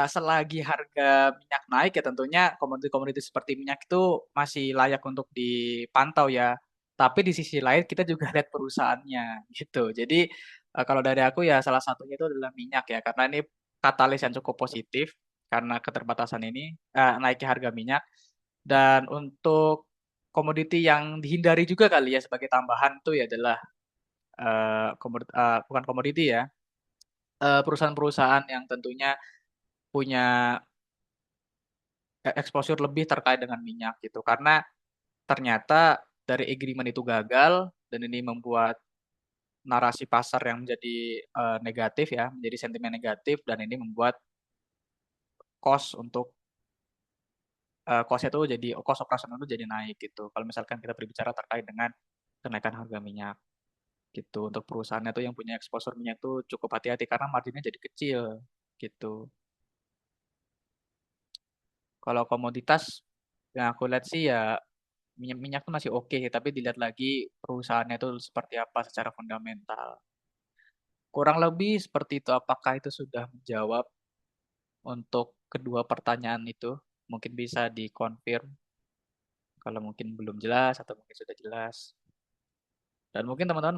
Speaker 1: selagi harga minyak naik ya tentunya komoditi-komoditi seperti minyak itu masih layak untuk dipantau ya. Tapi di sisi lain kita juga lihat perusahaannya gitu. Jadi kalau dari aku ya salah satunya itu adalah minyak ya karena ini katalis yang cukup positif karena keterbatasan ini naiknya harga minyak dan untuk komoditi yang dihindari juga kali ya sebagai tambahan itu ya adalah bukan komoditi ya perusahaan-perusahaan yang tentunya punya exposure lebih terkait dengan minyak gitu. Karena ternyata dari agreement itu gagal dan ini membuat narasi pasar yang menjadi negatif ya, menjadi sentimen negatif dan ini membuat cost untuk cost itu jadi cost operasional itu jadi naik gitu. Kalau misalkan kita berbicara terkait dengan kenaikan harga minyak gitu. Untuk perusahaannya tuh yang punya exposure minyak tuh cukup hati-hati karena marginnya jadi kecil gitu. Kalau komoditas yang aku lihat sih ya minyak minyak tuh masih oke, tapi dilihat lagi perusahaannya itu seperti apa secara fundamental. Kurang lebih seperti itu. Apakah itu sudah menjawab untuk kedua pertanyaan itu? Mungkin bisa dikonfirm kalau mungkin belum jelas atau mungkin sudah jelas. Dan mungkin teman-teman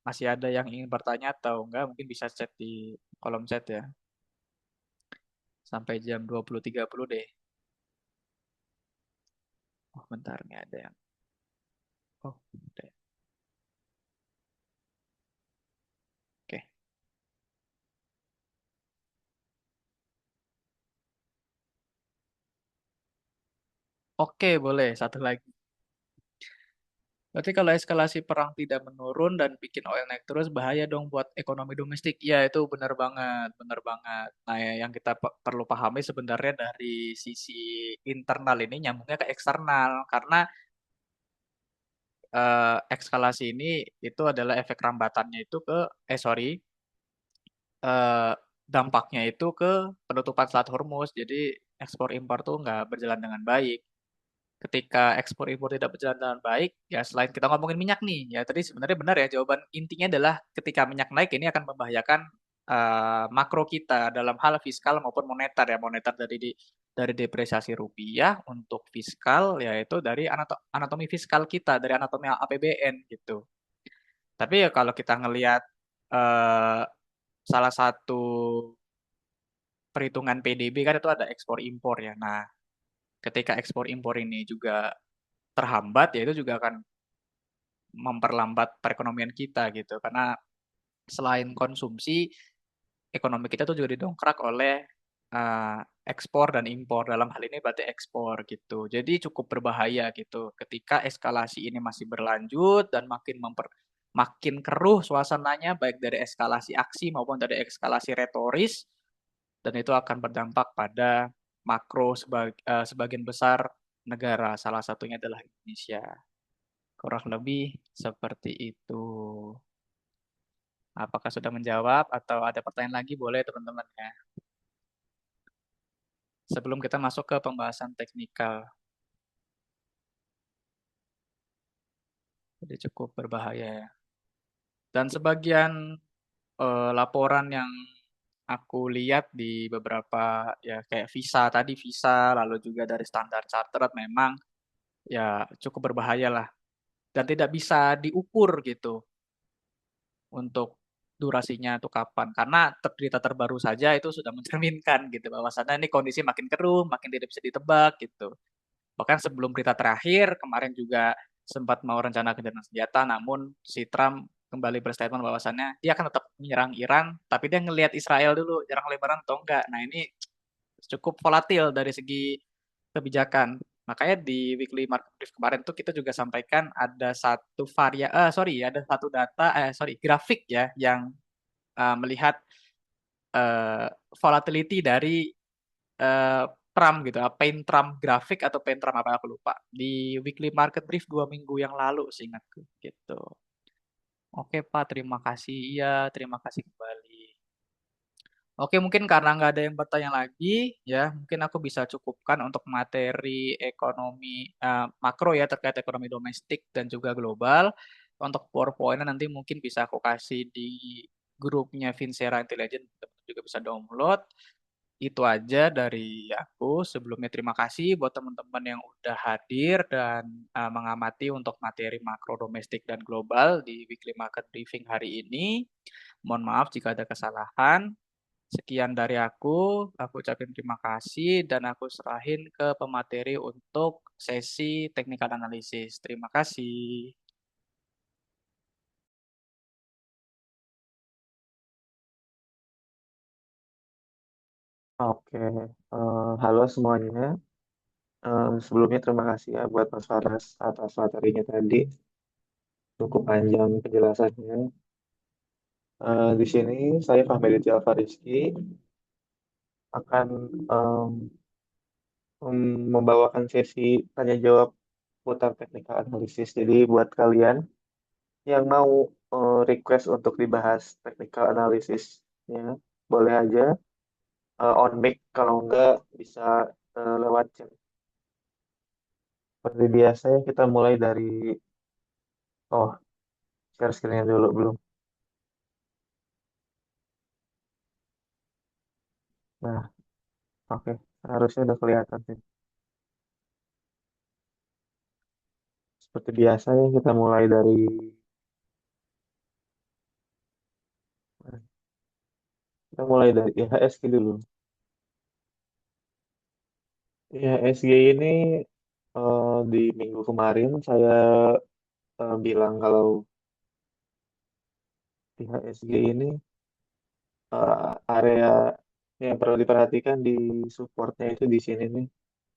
Speaker 1: masih ada yang ingin bertanya atau enggak, mungkin bisa chat di kolom chat ya. Sampai jam 20.30 deh. Oh, bentar nih ada yang. Oh, udah. Oke. Oke, boleh. Satu lagi. Berarti kalau eskalasi perang tidak menurun dan bikin oil naik terus bahaya dong buat ekonomi domestik. Ya itu benar banget, benar banget. Nah yang kita perlu pahami sebenarnya dari sisi internal ini nyambungnya ke eksternal karena eskalasi ini itu adalah efek rambatannya itu ke dampaknya itu ke penutupan Selat Hormuz. Jadi ekspor impor tuh nggak berjalan dengan baik. Ketika ekspor impor tidak berjalan dengan baik, ya selain kita ngomongin minyak nih, ya tadi sebenarnya benar ya jawaban intinya adalah ketika minyak naik ini akan membahayakan makro kita dalam hal fiskal maupun moneter ya. Moneter dari depresiasi rupiah, untuk fiskal yaitu dari anatomi fiskal kita, dari anatomi APBN gitu. Tapi ya kalau kita ngelihat eh, salah satu perhitungan PDB kan itu ada ekspor impor ya. Nah, ketika ekspor impor ini juga terhambat, ya itu juga akan memperlambat perekonomian kita gitu. Karena selain konsumsi, ekonomi kita tuh juga didongkrak oleh eh, ekspor dan impor. Dalam hal ini berarti ekspor gitu. Jadi cukup berbahaya gitu. Ketika eskalasi ini masih berlanjut dan makin keruh suasananya, baik dari eskalasi aksi maupun dari eskalasi retoris, dan itu akan berdampak pada makro sebagian besar negara. Salah satunya adalah Indonesia. Kurang lebih seperti itu. Apakah sudah menjawab atau ada pertanyaan lagi? Boleh teman-teman ya. Sebelum kita masuk ke pembahasan teknikal. Jadi cukup berbahaya ya. Dan sebagian laporan yang aku lihat di beberapa ya kayak visa tadi, visa lalu juga dari Standard Chartered, memang ya cukup berbahaya lah dan tidak bisa diukur gitu untuk durasinya itu kapan. Karena berita terbaru saja itu sudah mencerminkan gitu bahwasannya ini kondisi makin keruh, makin tidak bisa ditebak gitu. Bahkan sebelum berita terakhir, kemarin juga sempat mau rencana gencatan senjata, namun si Trump kembali berstatement bahwasannya dia akan tetap menyerang Iran, tapi dia ngelihat Israel dulu, nyerang Lebanon atau enggak. Nah ini cukup volatil dari segi kebijakan. Makanya di weekly market brief kemarin tuh kita juga sampaikan ada ada satu grafik ya yang melihat eh, volatility dari eh, Trump gitu, pain Trump grafik atau pain Trump apa aku lupa. Di weekly market brief 2 minggu yang lalu seingatku gitu. Oke Pak, terima kasih. Iya, terima kasih kembali. Oke, mungkin karena nggak ada yang bertanya lagi, ya mungkin aku bisa cukupkan untuk materi ekonomi makro ya terkait ekonomi domestik dan juga global. Untuk PowerPoint nanti mungkin bisa aku kasih di grupnya Vincera Intelligence, teman-teman juga bisa download. Itu aja dari aku. Sebelumnya terima kasih buat teman-teman yang udah hadir dan mengamati untuk materi makro domestik dan global di Weekly Market Briefing hari ini. Mohon maaf jika ada kesalahan. Sekian dari aku ucapin terima kasih dan aku serahin ke pemateri untuk sesi technical analysis. Terima kasih.
Speaker 2: Oke, halo semuanya. Sebelumnya terima kasih ya buat Mas Faras atas materinya tadi. Cukup panjang penjelasannya. Di sini saya Fahmi Jalfa Rizky akan em, membawakan sesi tanya jawab putar technical analysis. Jadi buat kalian yang mau request untuk dibahas technical analysisnya, boleh aja on mic. Kalau enggak bisa lewat chat. Seperti biasa ya, kita mulai dari oh, share screen dulu belum. Nah, oke. Harusnya udah kelihatan sih. Seperti biasa ya, kita mulai dari IHSG dulu. IHSG ini di minggu kemarin saya bilang kalau IHSG ini area yang perlu diperhatikan di supportnya itu di sini nih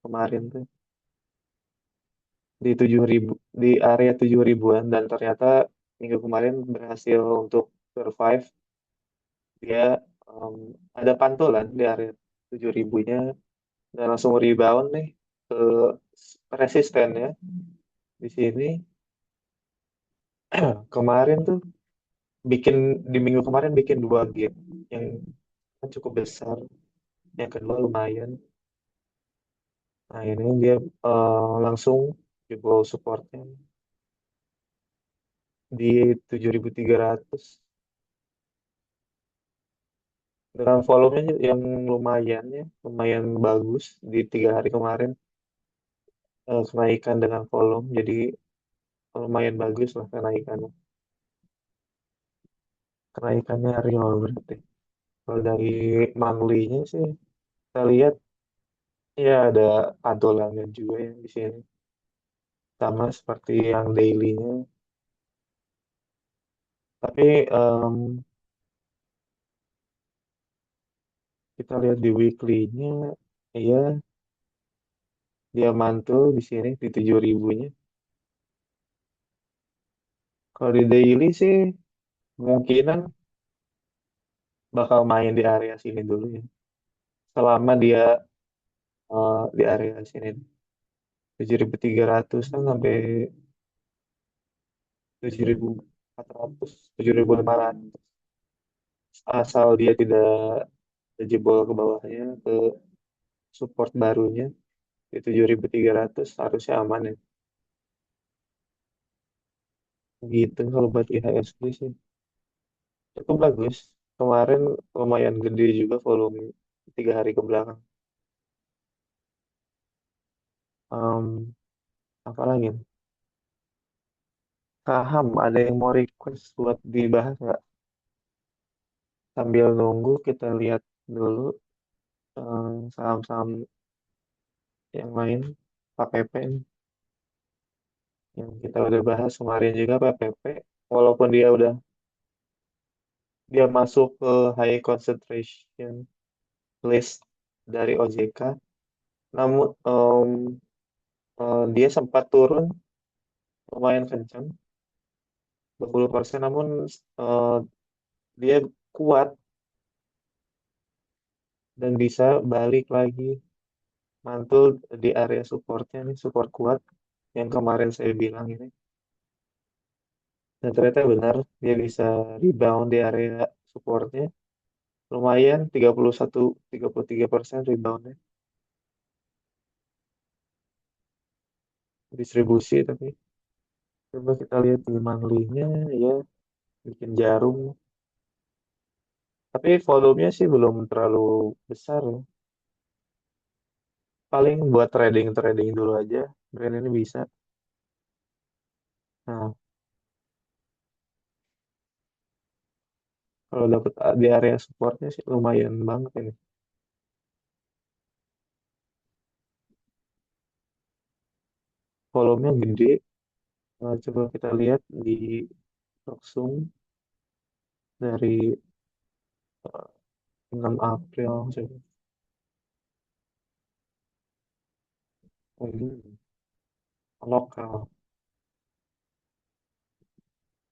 Speaker 2: kemarin tuh di 7.000, di area 7 ribuan, dan ternyata minggu kemarin berhasil untuk survive. Dia em, ada pantulan di area 7 ribunya dan langsung rebound nih ke resistennya di sini. Kemarin tuh bikin di minggu kemarin bikin dua gap yang cukup besar, yang kedua lumayan. Nah ini dia langsung jebol supportnya di 7.300 dengan volumenya yang lumayan ya, lumayan bagus di 3 hari kemarin, kenaikan dengan volume jadi lumayan bagus lah kenaikannya. Kenaikannya real berarti. Kalau dari monthly-nya sih kita lihat ya ada pantulannya juga ya di sini. Sama seperti yang daily-nya. Tapi kita lihat di weekly-nya ya dia mantul di sini di 7.000-nya. Kalau di daily sih kemungkinan bakal main di area sini dulu ya. Selama dia di area sini 7.300 kan sampai 7.400, 7.500. Asal dia tidak jebol ke bawahnya ke support barunya di 7.300 harusnya aman ya. Gitu kalau buat IHSG sih. Cukup bagus. Kemarin lumayan gede juga volume 3 hari ke belakang. Em, apa lagi? Saham, ada yang mau request buat dibahas nggak? Sambil nunggu kita lihat dulu saham-saham yang lain, PPP nih, yang kita udah bahas kemarin juga PPP. Walaupun dia masuk ke high concentration list dari OJK, namun dia sempat turun lumayan kencang 20%, namun eh, dia kuat dan bisa balik lagi mantul di area supportnya nih, support kuat yang kemarin saya bilang ini. Dan ternyata benar dia bisa rebound di area supportnya lumayan 31-33% reboundnya, distribusi. Tapi coba kita lihat di monthly-nya ya, bikin jarum, tapi volumenya sih belum terlalu besar ya. Paling buat trading trading dulu aja brand ini bisa. Nah, kalau dapat di area supportnya sih lumayan banget ini. Volumenya gede. Nah, coba kita lihat di Roxum dari 6 April. Coba. Hmm, lokal.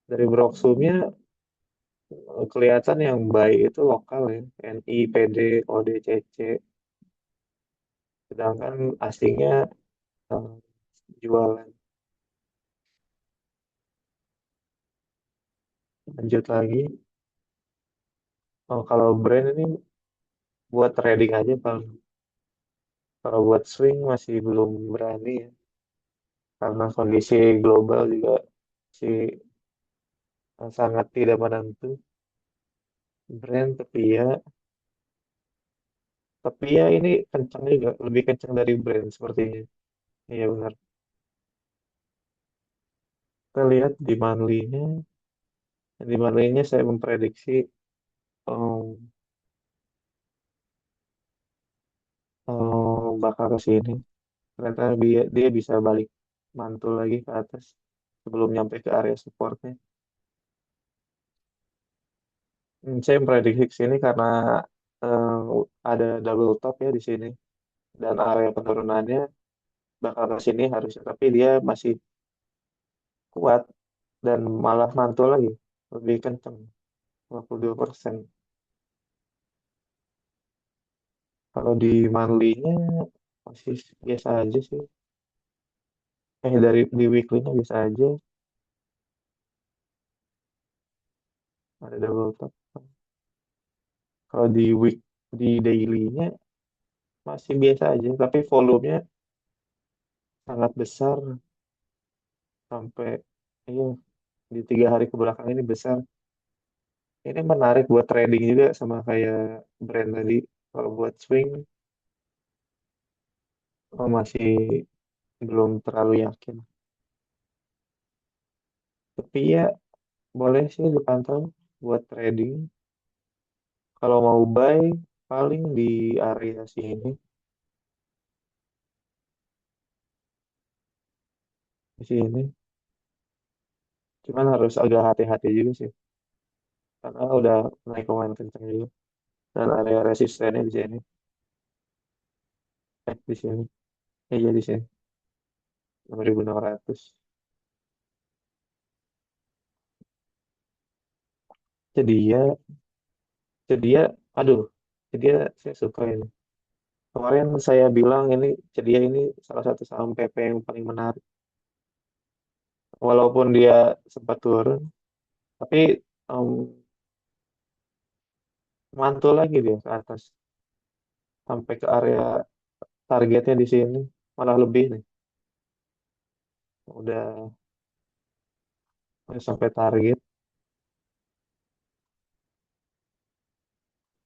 Speaker 2: Dari Roxumnya kelihatan yang baik itu lokal ya. NI, PD, OD, CC. Sedangkan asingnya eh, jualan. Lanjut lagi. Oh, kalau brand ini buat trading aja paling. Kalau buat swing masih belum berani ya. Karena kondisi global juga masih sangat tidak menentu. Brand tapi ya ini kencang juga, lebih kencang dari brand sepertinya. Iya benar. Kita lihat di monthly-nya saya memprediksi um, bakal ke sini. Ternyata dia bisa balik mantul lagi ke atas sebelum nyampe ke area supportnya. Saya memprediksi ke sini karena eh, ada double top ya di sini dan area penurunannya bakal ke sini harusnya, tapi dia masih kuat dan malah mantul lagi lebih kencang 52%. Kalau di monthly-nya masih biasa aja sih. Di weekly-nya biasa aja ada double top. Kalau di daily-nya masih biasa aja, tapi volumenya sangat besar sampai iya di 3 hari kebelakang ini besar. Ini menarik buat trading juga sama kayak brand tadi. Kalau buat swing, masih belum terlalu yakin. Tapi ya boleh sih dipantau buat trading. Kalau mau buy, paling di area sini, di sini. Cuman harus agak hati-hati juga sih, karena udah naik lumayan kenceng juga. Dan area resistennya di sini, di sini, iya di sini, 6.600. Jadi ya, jadi ya, aduh, jadi ya saya suka ini. Kemarin saya bilang ini, jadi ya ini salah satu saham PP yang paling menarik. Walaupun dia sempat turun, tapi em, mantul lagi dia ke atas sampai ke area targetnya di sini, malah lebih nih. Udah sampai target.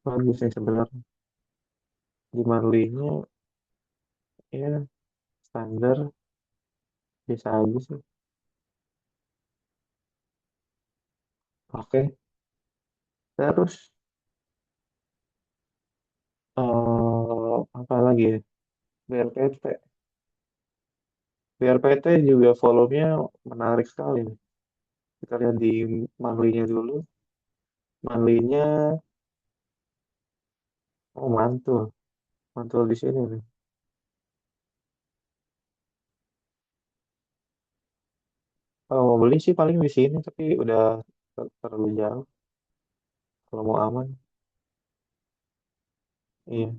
Speaker 2: Bagus nih sebenarnya. Di monthly-nya ya standar bisa aja sih. Oke, terus apa lagi ya? BRPT. BRPT juga volumenya menarik sekali nih. Kita lihat di monthly-nya dulu. Monthly-nya oh mantul, mantul di sini nih. Kalau mau beli sih paling di sini, tapi udah terlalu jauh. Kalau mau aman, iya.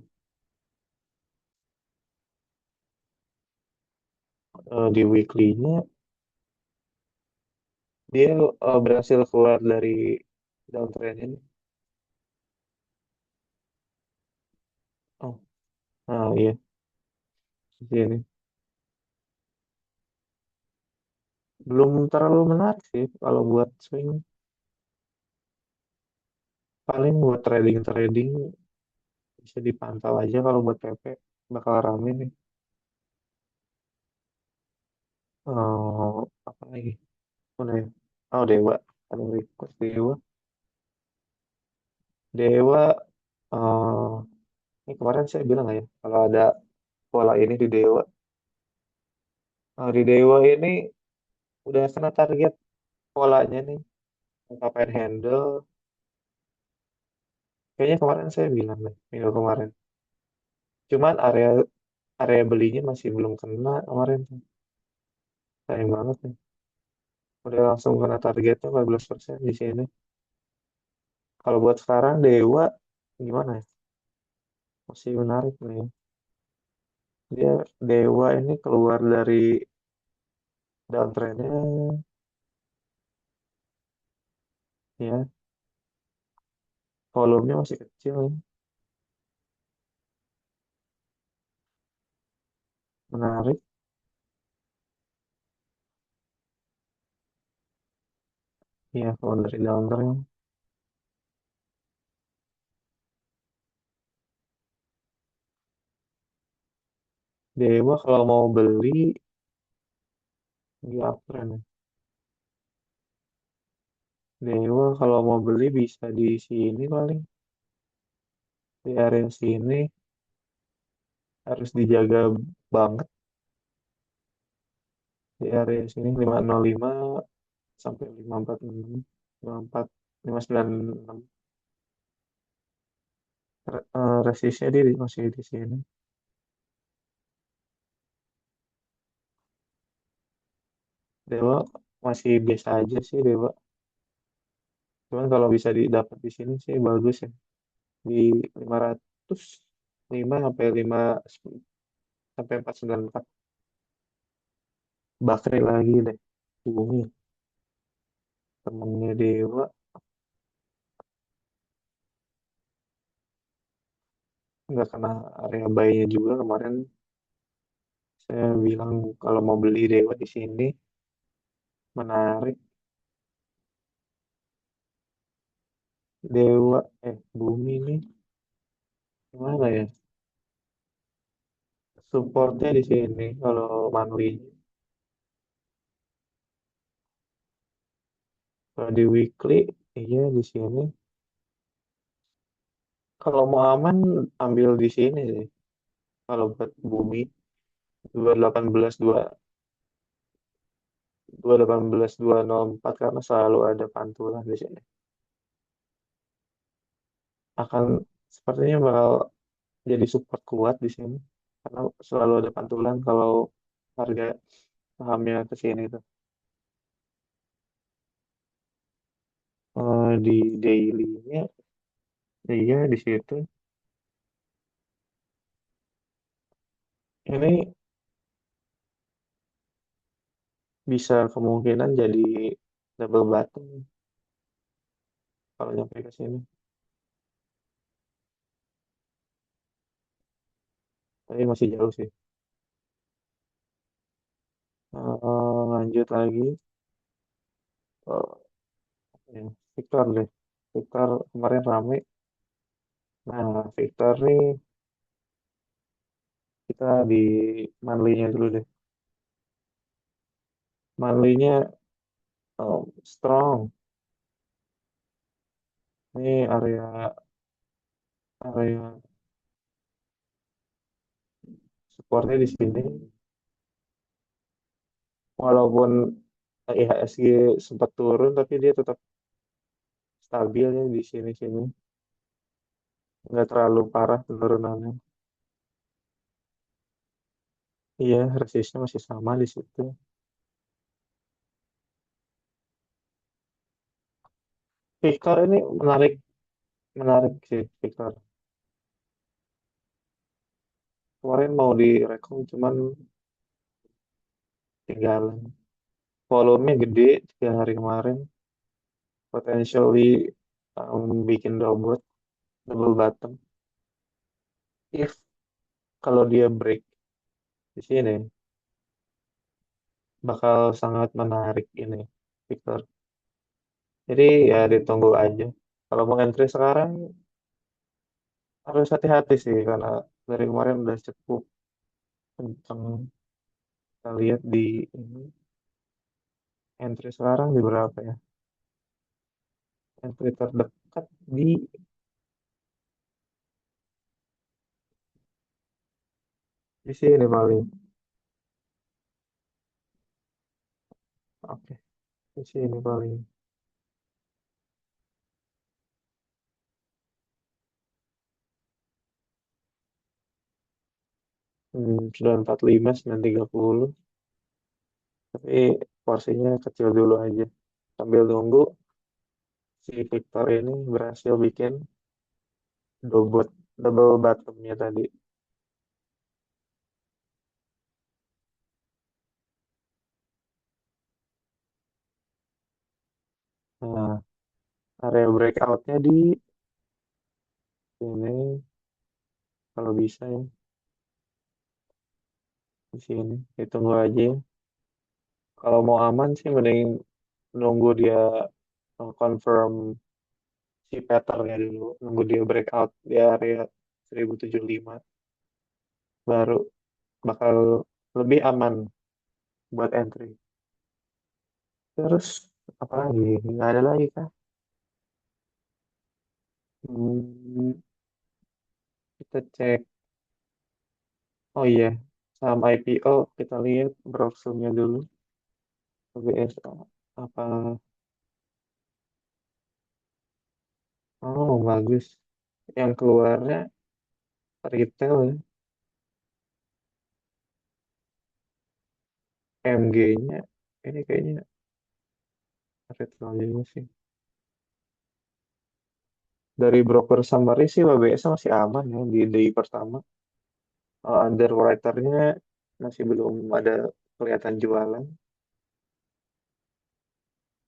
Speaker 2: Di weekly-nya dia berhasil keluar dari downtrend ini. Oh, iya, di sini. Belum terlalu menarik sih kalau buat swing. Paling buat trading-trading bisa dipantau aja kalau buat PP bakal rame nih. Apa lagi? Mana ya? Oh Dewa, ada request Dewa. Dewa, eh ini kemarin saya bilang nggak ya kalau ada pola ini di Dewa. Di Dewa ini udah kena target polanya nih, capain handle. Kayaknya kemarin saya bilang deh, minggu kemarin. Cuman area area belinya masih belum kena kemarin tuh. Sayang banget nih. Udah langsung kena targetnya 14% di sini. Kalau buat sekarang Dewa gimana ya? Masih menarik nih. Dia Dewa ini keluar dari downtrendnya ya, volumenya masih kecil, menarik. Ya kalau dari downtrend Dewa kalau mau beli di uptrend ya. Dewa kalau mau beli bisa di sini paling di area sini harus dijaga banget di area sini 505 sampai 546 54 596 resistnya dia masih di sini. Dewa masih biasa aja sih Dewa. Cuman kalau bisa didapat di sini sih bagus ya. Di 505 sampai 5 sampai 494. Bakri lagi deh. Bumi temennya Dewa nggak kena area buy-nya juga kemarin Saya bilang kalau mau beli Dewa di sini menarik. Dewa, Bumi nih gimana ya? Supportnya di sini kalau monthly. Kalau di weekly, iya di sini. Kalau mau aman, ambil di sini sih. Kalau buat Bumi, 218 218 204 karena selalu ada pantulan di sini. Akan sepertinya bakal jadi support kuat di sini karena selalu ada pantulan kalau harga sahamnya ke sini tuh. Di daily-nya, iya di situ. Ini bisa kemungkinan jadi double bottom kalau nyampe ke sini. Tapi masih jauh sih. Lanjut lagi. Oh, ya, Victor deh. Victor kemarin rame. Nah, Victor nih kita di monthly-nya dulu deh. Monthly-nya strong. Ini area supportnya di sini. Walaupun IHSG sempat turun, tapi dia tetap stabil ya di sini-sini. Nggak terlalu parah penurunannya. Iya, resistnya masih sama di situ. Victor ini menarik, menarik sih Victor. Kemarin mau direkom cuman tinggalan. Volume-nya gede 3 hari kemarin. Potentially bikin double bottom. If kalau dia break di sini, bakal sangat menarik ini Victor. Jadi ya ditunggu aja. Kalau mau entry sekarang harus hati-hati sih karena dari kemarin udah cukup kenceng. Kita lihat di ini entry sekarang di berapa ya? Entry terdekat di sini paling. Oke, di sini paling. 945, 930. Tapi porsinya kecil dulu aja. Sambil nunggu si Victor ini berhasil bikin double double bottomnya tadi. Nah, area breakoutnya di sini kalau bisa ya di sini. Ditunggu aja ya. Kalau mau aman sih mending nunggu dia confirm si patternnya dulu. Nunggu dia breakout di area 1075 baru bakal lebih aman buat entry. Terus apa lagi? Nggak ada lagi kah? Hmm, kita cek. Oh iya, saham IPO kita lihat browsernya dulu. BSA apa? Oh bagus. Yang keluarnya retail ya. MG-nya ini kayaknya retail juga sih. Dari broker summary sih BBSA masih aman ya di day pertama. Underwriter-nya masih belum ada kelihatan jualan,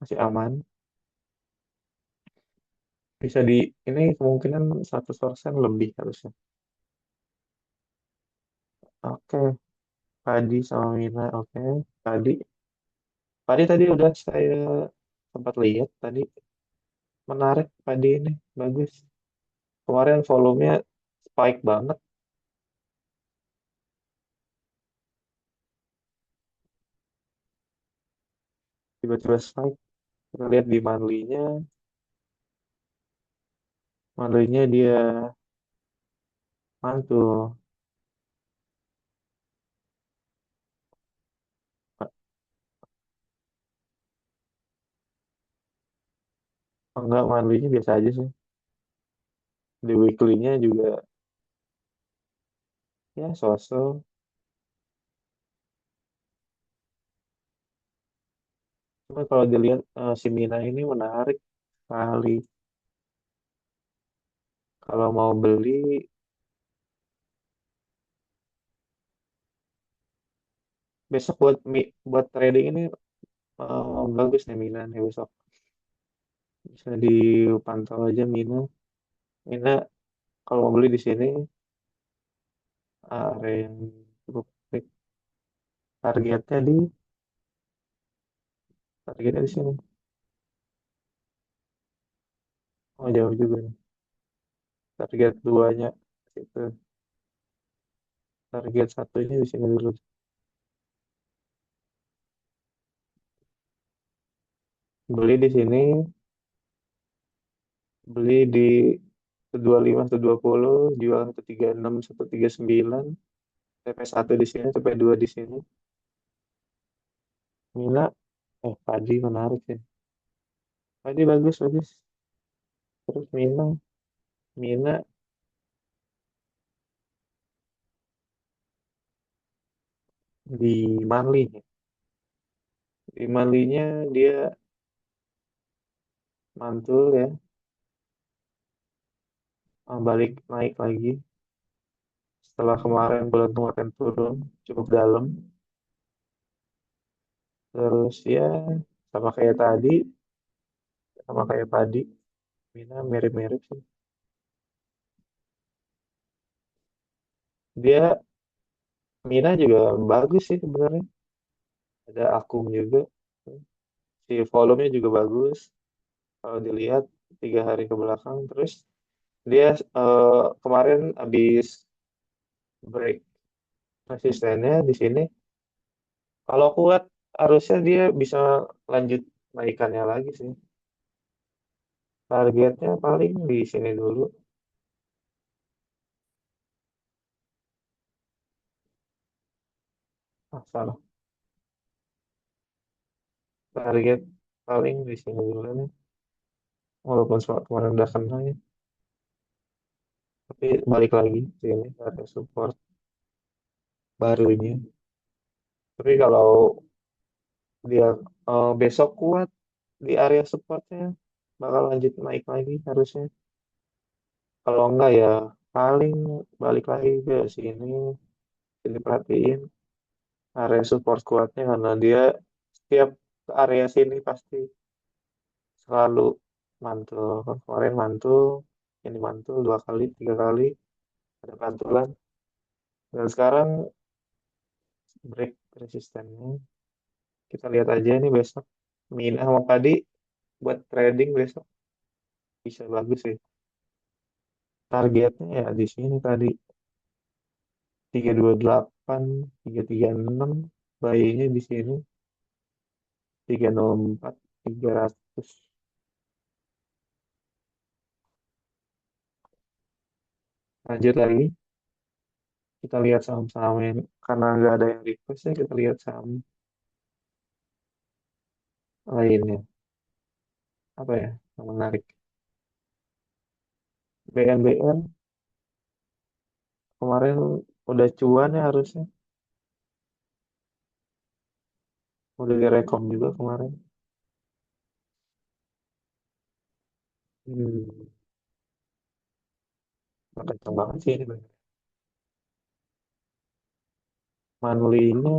Speaker 2: masih aman. Bisa di ini kemungkinan 100% lebih harusnya. Oke, Padi sama Mina, oke. Padi, Padi tadi udah saya sempat lihat tadi, menarik Padi ini, bagus. Kemarin volumenya spike banget, tiba-tiba spike. Kita lihat di monthly-nya dia mantul. Enggak, monthly-nya biasa aja sih. Di weekly-nya juga ya sosok. Cuma kalau dilihat si Mina ini menarik sekali. Kalau mau beli besok buat trading ini bagus nih Mina nih besok. Bisa dipantau aja Mina. Mina kalau mau beli di sini area yang cukup baik. Targetnya di sini. Oh jauh juga nih. Target duanya itu. Target satunya di sini dulu. Beli di sini, beli di 125, 120, jual 136, 139, TP1 di sini, TP2 di sini. Mina, Padi menarik ya. Padi bagus, bagus. Terus Mina di Marley. Di Marley-nya dia mantul ya, balik naik lagi. Setelah kemarin bulan kemarin turun cukup dalam. Terus ya sama kayak tadi, sama kayak Padi, Mina mirip-mirip sih. Dia Mina juga bagus sih sebenarnya. Ada akum juga. Si volumenya juga bagus. Kalau dilihat 3 hari ke belakang, terus dia kemarin habis break resistennya di sini. Kalau kuat, harusnya dia bisa lanjut naikannya lagi sih. Targetnya paling di sini dulu. Ah, salah. Target paling di sini dulu nih. Walaupun kemarin udah kena ya. Tapi balik lagi sini ada support barunya. Tapi kalau dia besok kuat di area supportnya, bakal lanjut naik lagi harusnya. Kalau enggak ya paling balik lagi ke sini. Jadi perhatiin area support kuatnya karena dia setiap ke area sini pasti selalu mantul. Kemarin mantul, ini mantul 2 kali, 3 kali ada pantulan. Dan sekarang break resistennya. Kita lihat aja nih besok. Mina sama tadi buat trading besok bisa bagus sih. Targetnya ya di sini tadi 328, 336, bayinya di sini 304, 300. Lanjut lagi, kita lihat saham-saham yang karena nggak ada yang request ya kita lihat saham lainnya. Apa ya yang menarik? BNBN kemarin udah cuan ya harusnya. Udah direkom juga kemarin. Hmm, kenceng banget sih ini. Manlinya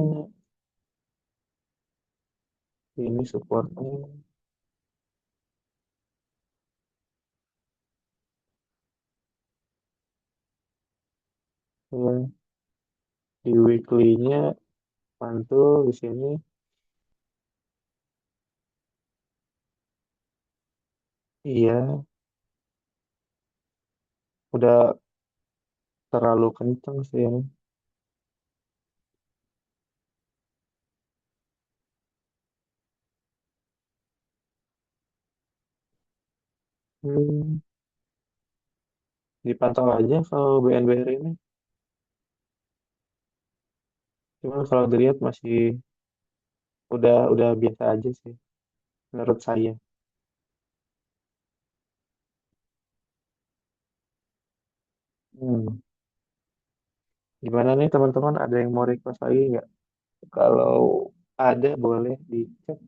Speaker 2: ini supportnya ya, di weekly-nya mantul di sini. Iya, udah terlalu kenceng sih ini. Hmm, dipantau aja kalau BNBR ini. Cuman kalau dilihat masih udah biasa aja sih menurut saya. Hmm. Gimana nih teman-teman? Ada yang mau request lagi nggak? Kalau ada boleh di chat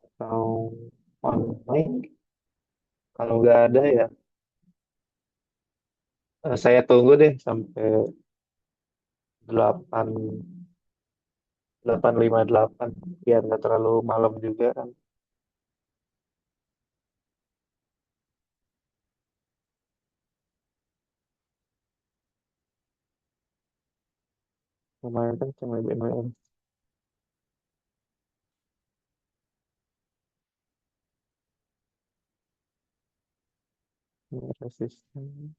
Speaker 2: atau online. Kalau nggak ada ya saya tunggu deh sampai 8 8.58 biar nggak terlalu malam juga kan. Lumayan kan cuma BMWM resisten.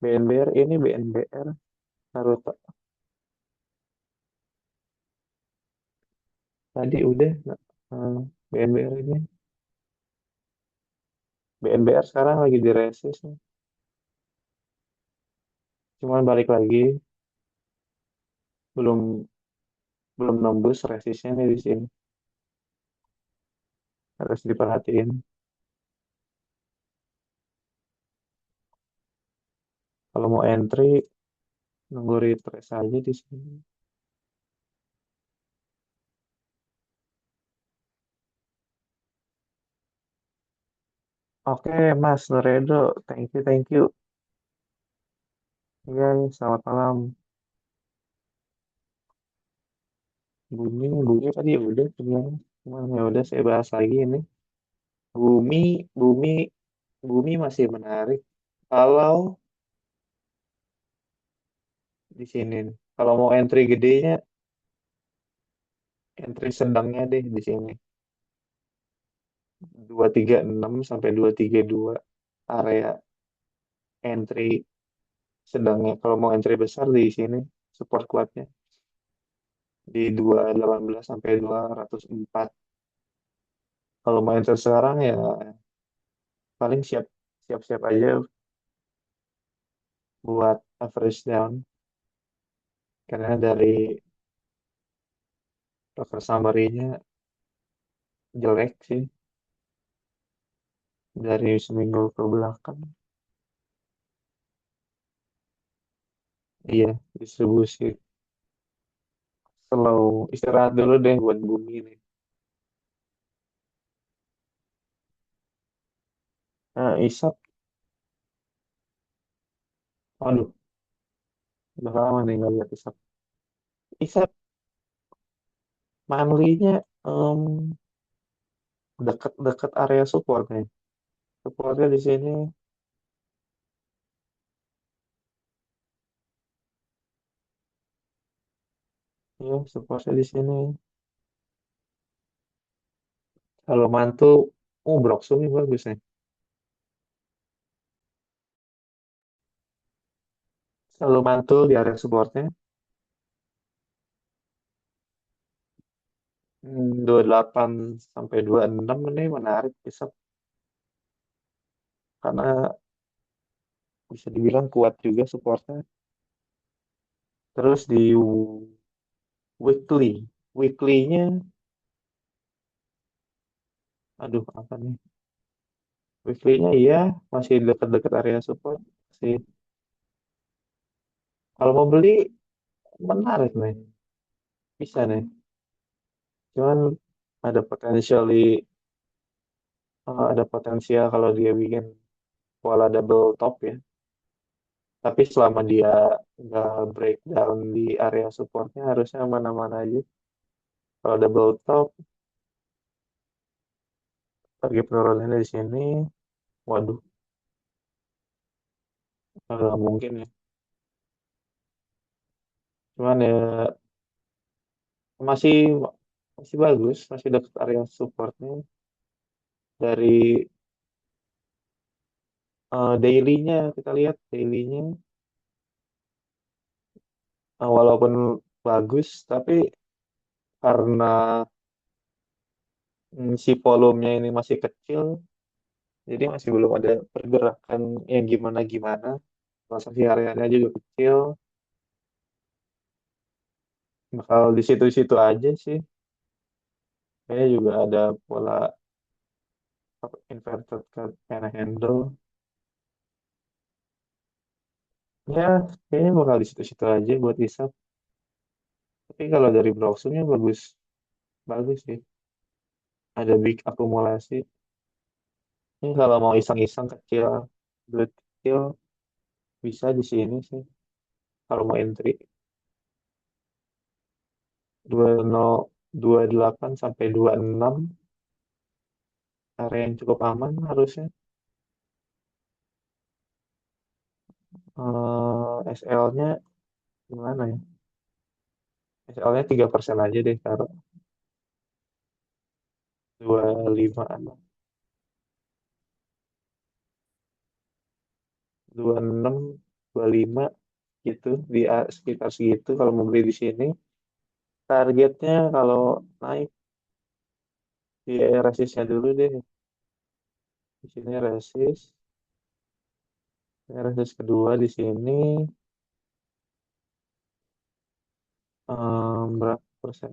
Speaker 2: BNBR ini BNBR Naruto tadi udah BNBR ini BNBR sekarang lagi di resist nih. Cuman balik lagi belum belum nembus resistnya nih di sini harus diperhatiin kalau mau entry nunggu retrace aja di sini. Oke Mas Noredo, thank you. Iya, selamat malam. Bumi tadi udah sebenarnya. Cuman ya udah saya bahas lagi ini. Bumi, bumi, bumi masih menarik. Kalau di sini, nih, kalau mau entry gedenya, entry sedangnya deh di sini. 236 sampai 232 area entry sedangnya. Kalau mau entry besar di sini, support kuatnya di 218 sampai 204. Kalau mau entry sekarang ya paling siap-siap aja buat average down karena dari Rocker summary-nya jelek sih dari seminggu ke belakang. Iya, distribusi slow. Istirahat dulu deh buat bumi nih. Nah, Isap, aduh, udah lama nih nggak lihat Isap. Isap, manlinya em, deket-deket area support nih. Supportnya di sini, ya, supportnya di sini. Kalau mantul, oh, Broxu nih bagus nih. Selalu mantul di area supportnya. 28 sampai 26 ini menarik Isap karena bisa dibilang kuat juga supportnya. Terus di weekly, weekly-nya, aduh apa nih? Weekly-nya iya masih dekat-dekat area support sih. Kalau mau beli menarik nih, bisa nih. Cuman ada potensial ada potensial kalau dia bikin pola double top ya. Tapi selama dia nggak breakdown di area supportnya harusnya aman-aman aja. Kalau double top, target penurunannya di sini, waduh, nggak mungkin ya. Cuman ya masih masih bagus, masih dekat area supportnya. Dari daily-nya kita lihat daily-nya walaupun bagus, tapi karena si volumenya ini masih kecil, jadi masih belum ada pergerakan yang gimana-gimana. Transaksi hariannya juga kecil, bakal di situ-situ aja sih. Kayaknya juga ada pola apa, inverted candle. Ya, kayaknya bakal di situ-situ aja buat isap. Tapi kalau dari browsernya bagus, bagus sih. Ada big akumulasi. Ini kalau mau iseng-iseng kecil, duit kecil bisa di sini sih. Kalau mau entry 2028 sampai 26 area yang cukup aman harusnya. SL-nya gimana ya? SL-nya 3% aja deh, taruh 25 an, 26, 25 gitu di sekitar segitu kalau mau beli di sini. Targetnya kalau naik di resistnya dulu deh. Di sini resist, ini resist kedua di sini berapa persen?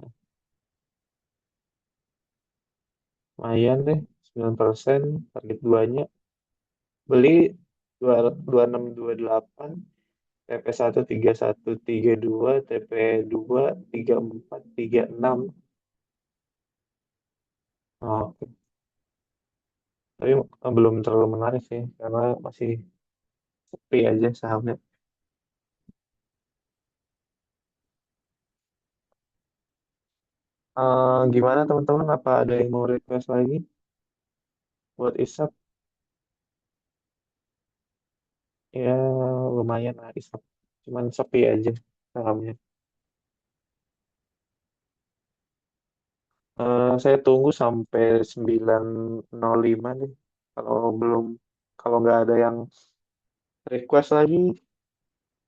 Speaker 2: Lumayan deh, 9%. Target duanya beli 2628, TP1 3132, TP2 3436. Oke, tapi belum terlalu menarik sih karena masih sepi aja sahamnya. Gimana teman-teman? Apa ada yang mau request lagi buat isap? Ya lumayan lah isap. Cuman sepi aja sahamnya. Saya tunggu sampai 905 nih. Kalau belum, kalau nggak ada yang request lagi,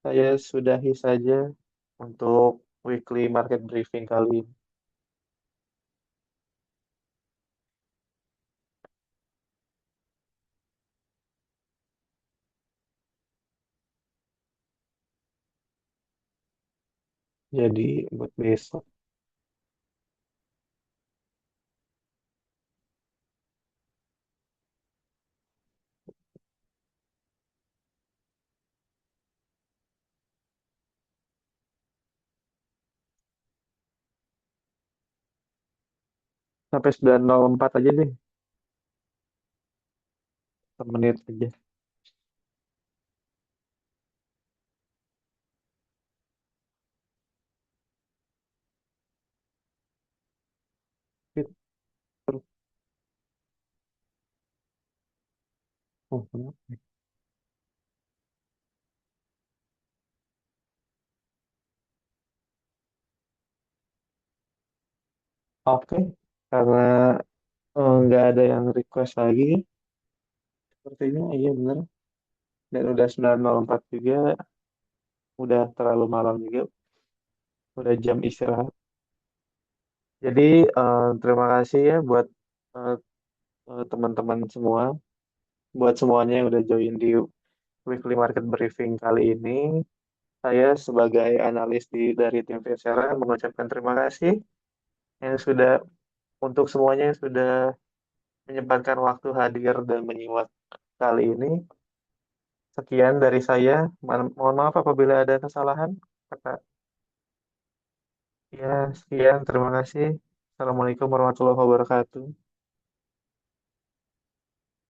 Speaker 2: saya sudahi saja untuk weekly market briefing kali ini. Jadi buat besok sampai 904 aja deh, per menit aja. Oh, oke, karena nggak ada yang request lagi, sepertinya iya bener. Dan udah 904 juga, udah terlalu malam juga, udah jam istirahat. Jadi terima kasih ya buat eh, teman-teman semua, buat semuanya yang udah join di weekly market briefing kali ini. Saya sebagai analis dari tim Vincera mengucapkan terima kasih yang sudah untuk semuanya yang sudah menyempatkan waktu hadir dan menyimak kali ini. Sekian dari saya. Mohon maaf apabila ada kesalahan. Kakak. Ya, sekian. Terima kasih. Assalamualaikum warahmatullahi wabarakatuh.